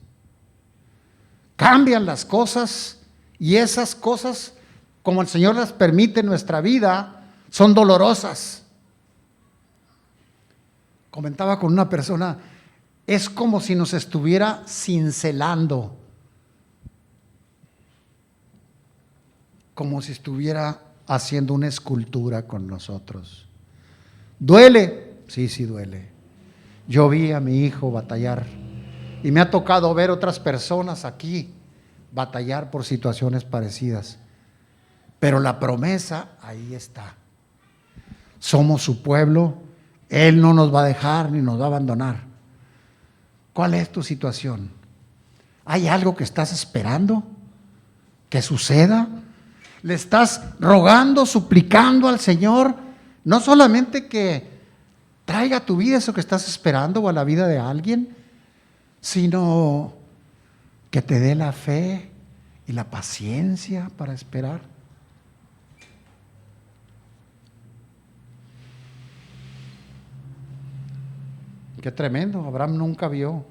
Cambian las cosas y esas cosas, como el Señor las permite en nuestra vida, son dolorosas. Comentaba con una persona, es como si nos estuviera cincelando, como si estuviera haciendo una escultura con nosotros. ¿Duele? Sí, sí duele. Yo vi a mi hijo batallar y me ha tocado ver otras personas aquí batallar por situaciones parecidas. Pero la promesa ahí está. Somos su pueblo, Él no nos va a dejar ni nos va a abandonar. ¿Cuál es tu situación? ¿Hay algo que estás esperando que suceda? ¿Le estás rogando, suplicando al Señor? No solamente que traiga a tu vida eso que estás esperando o a la vida de alguien, sino que te dé la fe y la paciencia para esperar. Qué tremendo, Abraham nunca vio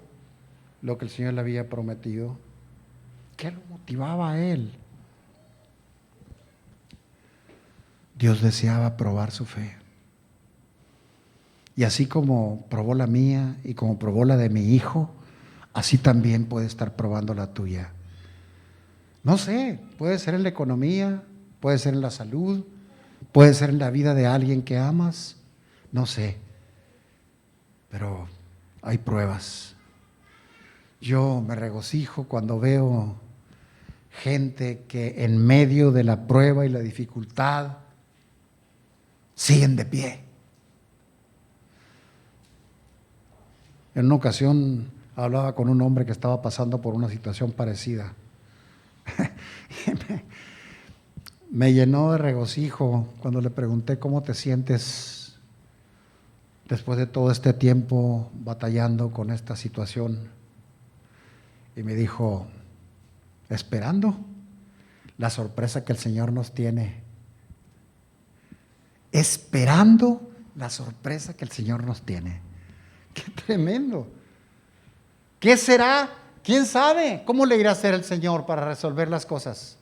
lo que el Señor le había prometido. ¿Qué lo motivaba a él? Dios deseaba probar su fe. Y así como probó la mía y como probó la de mi hijo, así también puede estar probando la tuya. No sé, puede ser en la economía, puede ser en la salud, puede ser en la vida de alguien que amas, no sé. Pero hay pruebas. Yo me regocijo cuando veo gente que en medio de la prueba y la dificultad siguen de pie. En una ocasión hablaba con un hombre que estaba pasando por una situación parecida. Me llenó de regocijo cuando le pregunté cómo te sientes después de todo este tiempo batallando con esta situación. Y me dijo, esperando la sorpresa que el Señor nos tiene. Esperando la sorpresa que el Señor nos tiene. ¡Qué tremendo! ¿Qué será? ¿Quién sabe cómo le irá a hacer el Señor para resolver las cosas?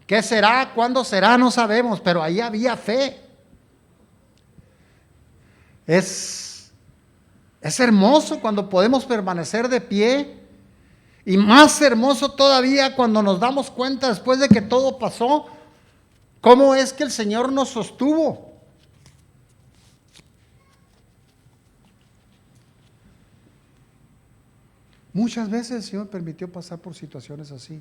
¿Qué será? ¿Cuándo será? No sabemos, pero ahí había fe. Es hermoso cuando podemos permanecer de pie y más hermoso todavía cuando nos damos cuenta después de que todo pasó, cómo es que el Señor nos sostuvo. Muchas veces el Señor permitió pasar por situaciones así.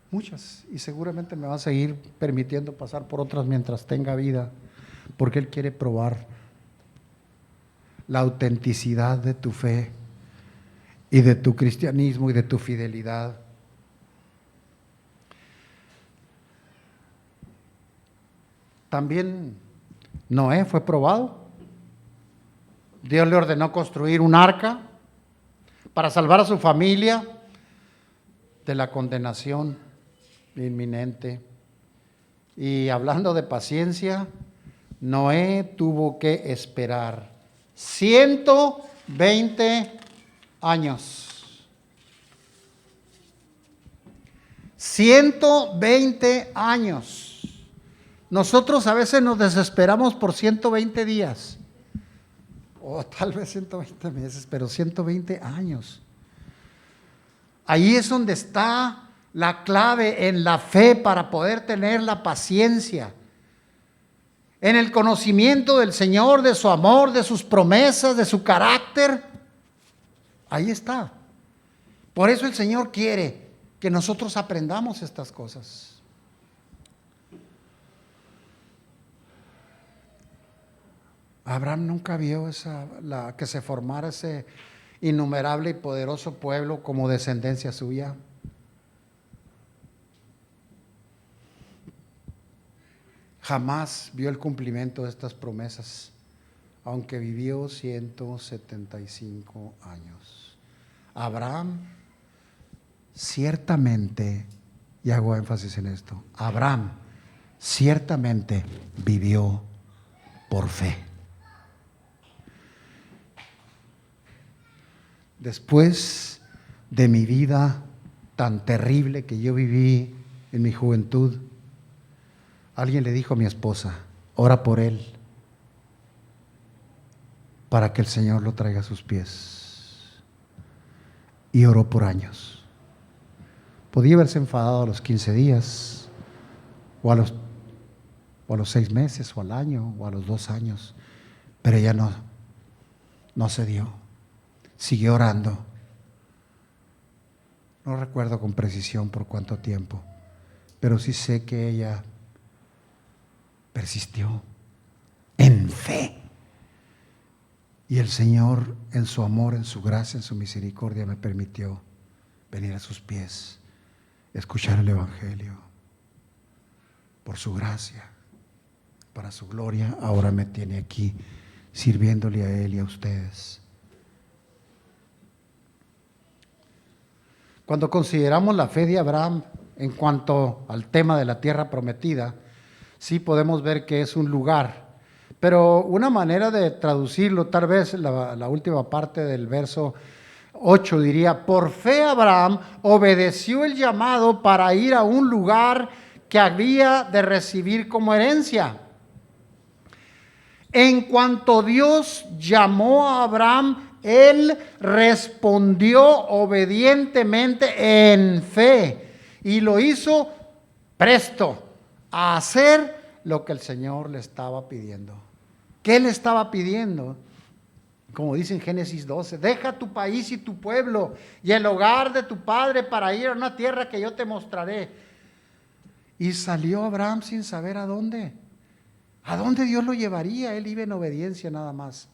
Muchas. Y seguramente me va a seguir permitiendo pasar por otras mientras tenga vida. Porque Él quiere probar la autenticidad de tu fe y de tu cristianismo y de tu fidelidad. También Noé fue probado. Dios le ordenó construir un arca para salvar a su familia de la condenación inminente. Y hablando de paciencia, Noé tuvo que esperar 120 años. 120 años Nosotros a veces nos desesperamos por 120 días, o tal vez 120 meses, pero 120 años. Ahí es donde está la clave en la fe para poder tener la paciencia, en el conocimiento del Señor, de su amor, de sus promesas, de su carácter. Ahí está. Por eso el Señor quiere que nosotros aprendamos estas cosas. Abraham nunca vio que se formara ese innumerable y poderoso pueblo como descendencia suya. Jamás vio el cumplimiento de estas promesas, aunque vivió 175 años. Abraham ciertamente, y hago énfasis en esto, Abraham ciertamente vivió por fe. Después de mi vida tan terrible que yo viví en mi juventud, alguien le dijo a mi esposa: ora por él para que el Señor lo traiga a sus pies. Y oró por años. Podía haberse enfadado a los 15 días, o a los 6 meses, o al año, o a los 2 años, pero ella no se dio. Siguió orando. No recuerdo con precisión por cuánto tiempo, pero sí sé que ella persistió en fe. Y el Señor, en su amor, en su gracia, en su misericordia, me permitió venir a sus pies, escuchar el Evangelio. Por su gracia, para su gloria, ahora me tiene aquí, sirviéndole a Él y a ustedes. Cuando consideramos la fe de Abraham en cuanto al tema de la tierra prometida, sí podemos ver que es un lugar, pero una manera de traducirlo, tal vez la última parte del verso 8 diría: por fe Abraham obedeció el llamado para ir a un lugar que había de recibir como herencia. En cuanto Dios llamó a Abraham, él respondió obedientemente en fe y lo hizo presto a hacer lo que el Señor le estaba pidiendo. ¿Qué le estaba pidiendo? Como dice en Génesis 12: deja tu país y tu pueblo y el hogar de tu padre para ir a una tierra que yo te mostraré. Y salió Abraham sin saber a dónde. ¿A dónde Dios lo llevaría? Él iba en obediencia nada más.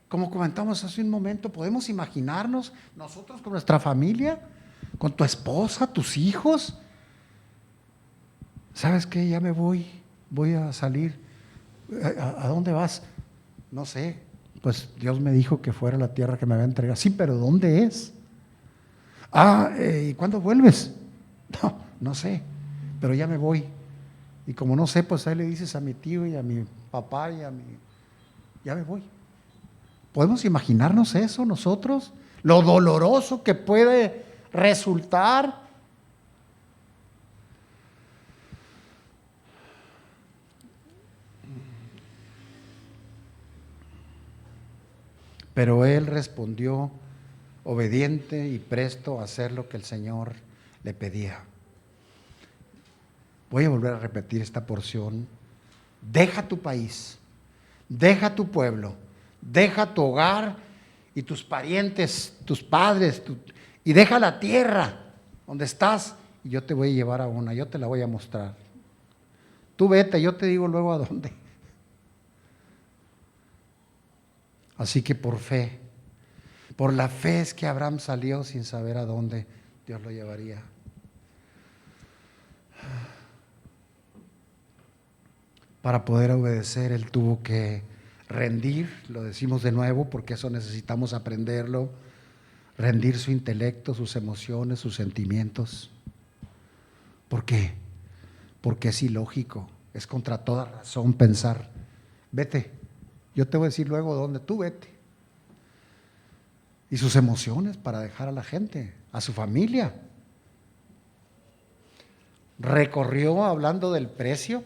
Como comentamos hace un momento, podemos imaginarnos nosotros con nuestra familia, con tu esposa, tus hijos. ¿Sabes qué? Ya me voy a salir. ¿A dónde vas? No sé. Pues Dios me dijo que fuera a la tierra que me había entregado. Sí, pero ¿dónde es? ¿Y cuándo vuelves? No sé, pero ya me voy. Y como no sé, pues ahí le dices a mi tío y a mi papá ya me voy. ¿Podemos imaginarnos eso nosotros? Lo doloroso que puede resultar. Pero él respondió obediente y presto a hacer lo que el Señor le pedía. Voy a volver a repetir esta porción. Deja tu país, deja tu pueblo, deja tu hogar y tus parientes, tus padres, y deja la tierra donde estás, y yo te voy a llevar a una, yo te la voy a mostrar. Tú vete, yo te digo luego a dónde. Así que por fe, por la fe es que Abraham salió sin saber a dónde Dios lo llevaría. Para poder obedecer, él tuvo que rendir, lo decimos de nuevo porque eso necesitamos aprenderlo, rendir su intelecto, sus emociones, sus sentimientos. ¿Por qué? Porque es ilógico, es contra toda razón pensar: vete, yo te voy a decir luego dónde, tú vete. Y sus emociones para dejar a la gente, a su familia. Recorrió, hablando del precio,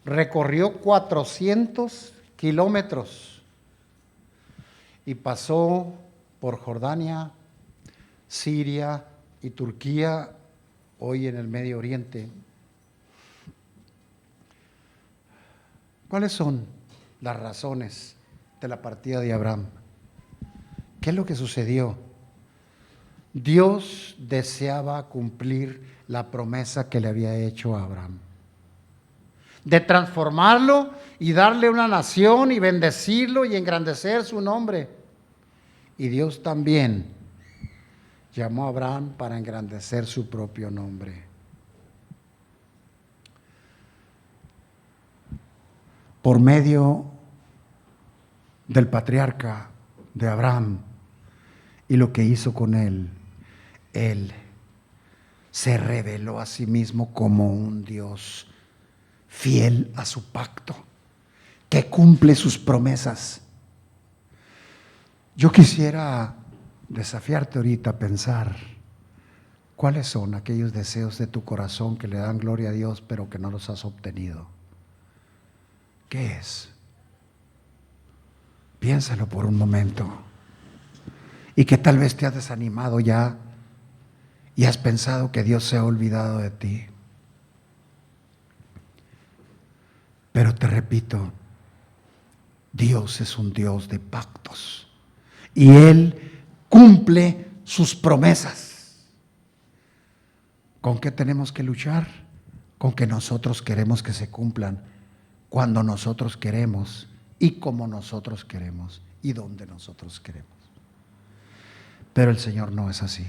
recorrió 400 kilómetros y pasó por Jordania, Siria y Turquía, hoy en el Medio Oriente. ¿Cuáles son las razones de la partida de Abraham? ¿Qué es lo que sucedió? Dios deseaba cumplir la promesa que le había hecho a Abraham, de transformarlo y darle una nación y bendecirlo y engrandecer su nombre. Y Dios también llamó a Abraham para engrandecer su propio nombre. Por medio del patriarca de Abraham y lo que hizo con él, él se reveló a sí mismo como un Dios fiel a su pacto, que cumple sus promesas. Yo quisiera desafiarte ahorita a pensar cuáles son aquellos deseos de tu corazón que le dan gloria a Dios, pero que no los has obtenido. ¿Qué es? Piénsalo por un momento. Y que tal vez te has desanimado ya y has pensado que Dios se ha olvidado de ti. Pero te repito, Dios es un Dios de pactos y Él cumple sus promesas. ¿Con qué tenemos que luchar? Con que nosotros queremos que se cumplan cuando nosotros queremos y como nosotros queremos y donde nosotros queremos. Pero el Señor no es así.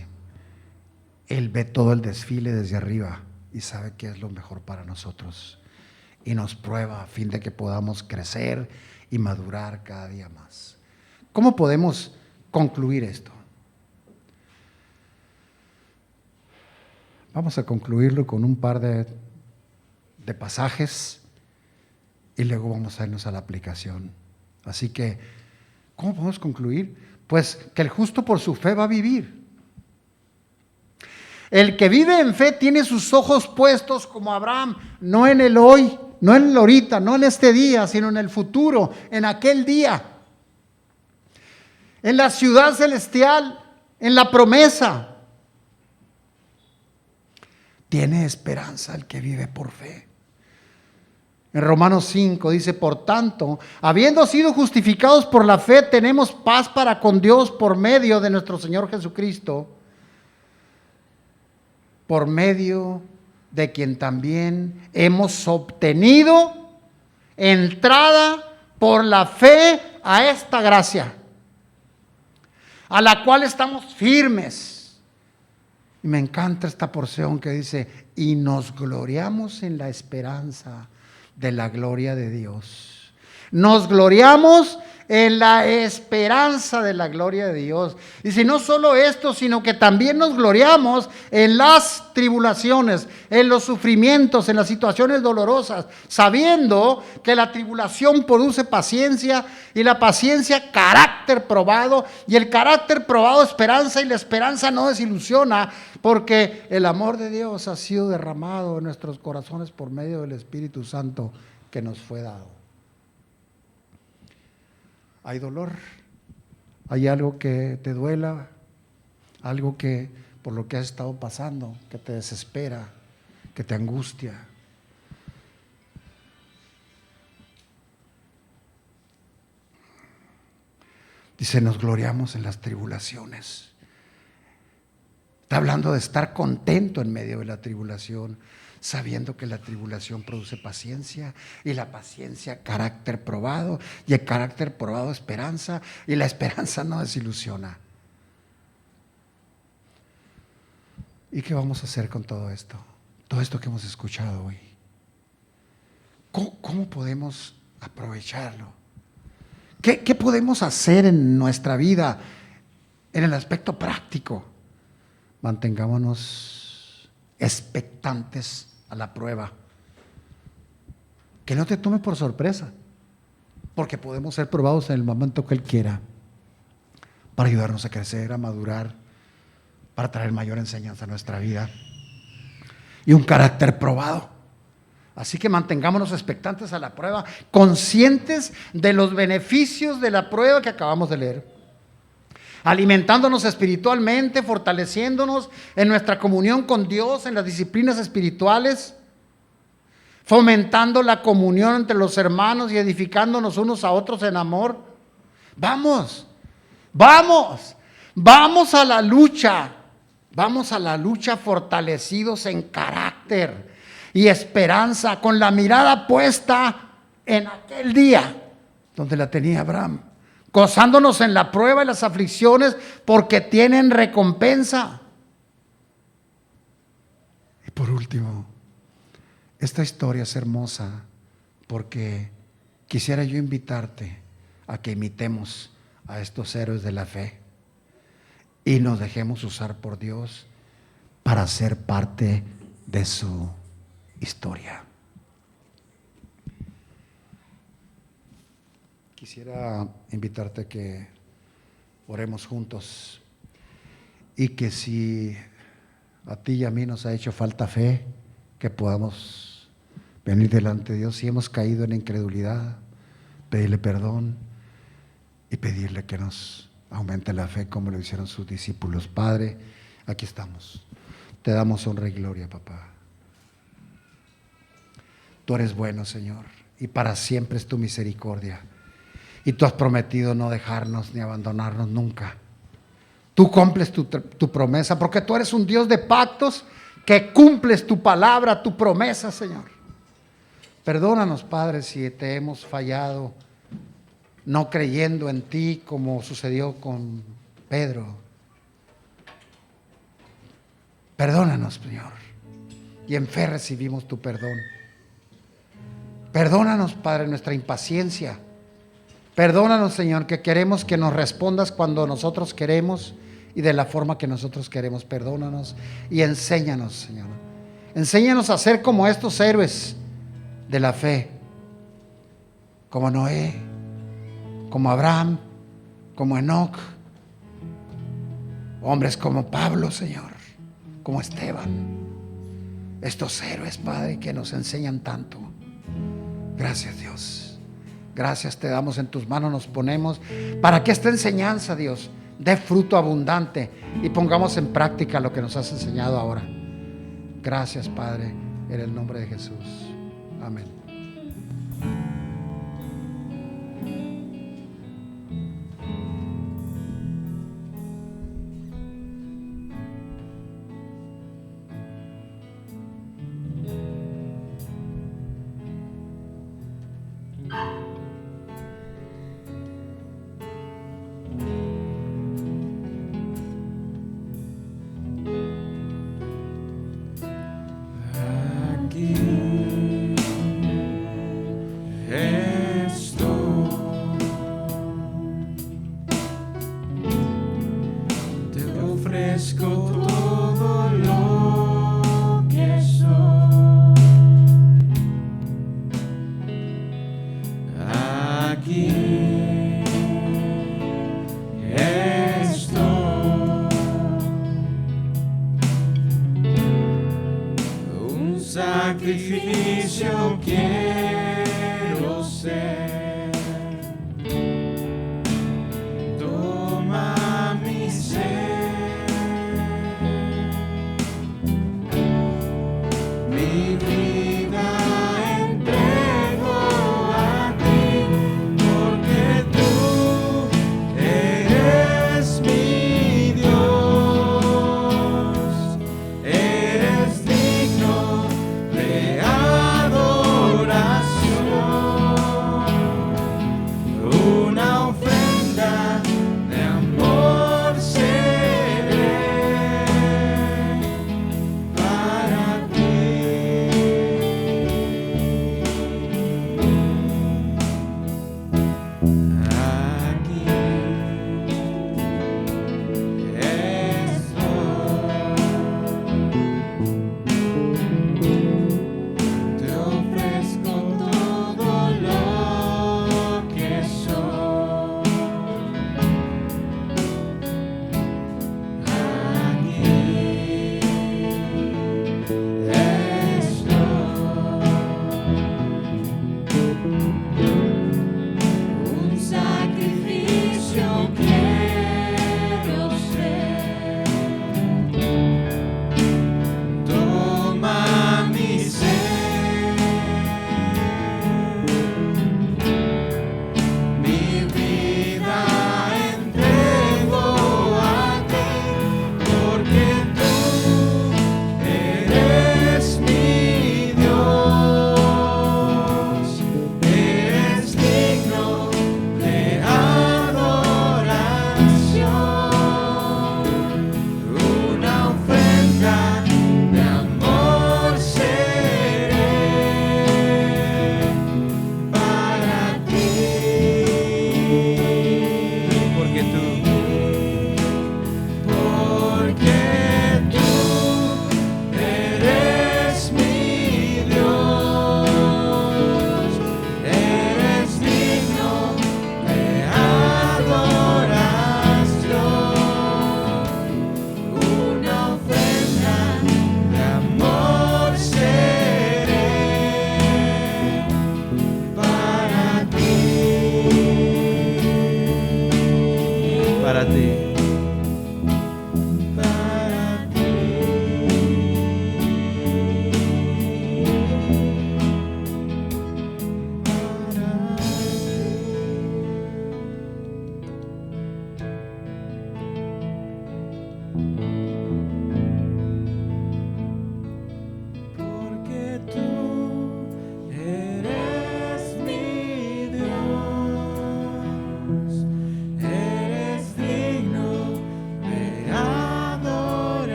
Él ve todo el desfile desde arriba y sabe qué es lo mejor para nosotros. Y nos prueba a fin de que podamos crecer y madurar cada día más. ¿Cómo podemos concluir esto? Vamos a concluirlo con un par de pasajes y luego vamos a irnos a la aplicación. Así que, ¿cómo podemos concluir? Pues que el justo por su fe va a vivir. El que vive en fe tiene sus ojos puestos como Abraham, no en el hoy, no en el ahorita, no en este día, sino en el futuro, en aquel día, en la ciudad celestial, en la promesa. Tiene esperanza el que vive por fe. En Romanos 5 dice, por tanto, habiendo sido justificados por la fe, tenemos paz para con Dios por medio de nuestro Señor Jesucristo, por medio de quien también hemos obtenido entrada por la fe a esta gracia, a la cual estamos firmes. Y me encanta esta porción que dice, y nos gloriamos en la esperanza de la gloria de Dios. Nos gloriamos en la esperanza de la gloria de Dios. Y si no solo esto, sino que también nos gloriamos en las tribulaciones, en los sufrimientos, en las situaciones dolorosas, sabiendo que la tribulación produce paciencia y la paciencia carácter probado y el carácter probado esperanza y la esperanza no desilusiona, porque el amor de Dios ha sido derramado en nuestros corazones por medio del Espíritu Santo que nos fue dado. Hay dolor, hay algo que te duela, algo que por lo que has estado pasando, que te desespera, que te angustia. Dice, nos gloriamos en las tribulaciones. Está hablando de estar contento en medio de la tribulación, sabiendo que la tribulación produce paciencia y la paciencia carácter probado y el carácter probado esperanza y la esperanza no desilusiona. ¿Y qué vamos a hacer con todo esto? Todo esto que hemos escuchado hoy. ¿Cómo podemos aprovecharlo? ¿Qué podemos hacer en nuestra vida en el aspecto práctico? Mantengámonos expectantes a la prueba. Que no te tome por sorpresa, porque podemos ser probados en el momento que Él quiera, para ayudarnos a crecer, a madurar, para traer mayor enseñanza a nuestra vida y un carácter probado. Así que mantengámonos expectantes a la prueba, conscientes de los beneficios de la prueba que acabamos de leer. Alimentándonos espiritualmente, fortaleciéndonos en nuestra comunión con Dios, en las disciplinas espirituales, fomentando la comunión entre los hermanos y edificándonos unos a otros en amor. Vamos a la lucha fortalecidos en carácter y esperanza, con la mirada puesta en aquel día donde la tenía Abraham, gozándonos en la prueba y las aflicciones porque tienen recompensa. Y por último, esta historia es hermosa porque quisiera yo invitarte a que imitemos a estos héroes de la fe y nos dejemos usar por Dios para ser parte de su historia. Quisiera invitarte a que oremos juntos y que si a ti y a mí nos ha hecho falta fe, que podamos venir delante de Dios. Si hemos caído en incredulidad, pedirle perdón y pedirle que nos aumente la fe como lo hicieron sus discípulos. Padre, aquí estamos. Te damos honra y gloria, papá. Tú eres bueno, Señor, y para siempre es tu misericordia. Y tú has prometido no dejarnos ni abandonarnos nunca. Tú cumples tu promesa, porque tú eres un Dios de pactos que cumples tu palabra, tu promesa, Señor. Perdónanos, Padre, si te hemos fallado, no creyendo en ti como sucedió con Pedro. Perdónanos, Señor, y en fe recibimos tu perdón. Perdónanos, Padre, nuestra impaciencia. Perdónanos, Señor, que queremos que nos respondas cuando nosotros queremos y de la forma que nosotros queremos. Perdónanos y enséñanos, Señor. Enséñanos a ser como estos héroes de la fe, como Noé, como Abraham, como Enoc, hombres como Pablo, Señor, como Esteban. Estos héroes, Padre, que nos enseñan tanto. Gracias, Dios. Gracias te damos, en tus manos nos ponemos para que esta enseñanza, Dios, dé fruto abundante y pongamos en práctica lo que nos has enseñado ahora. Gracias, Padre, en el nombre de Jesús. Amén. Sacrificio quiero ser. Toma mi ser, mi vida entrego a ti, porque tú eres mi Dios, eres digno de adoración.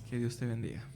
Que Dios te bendiga.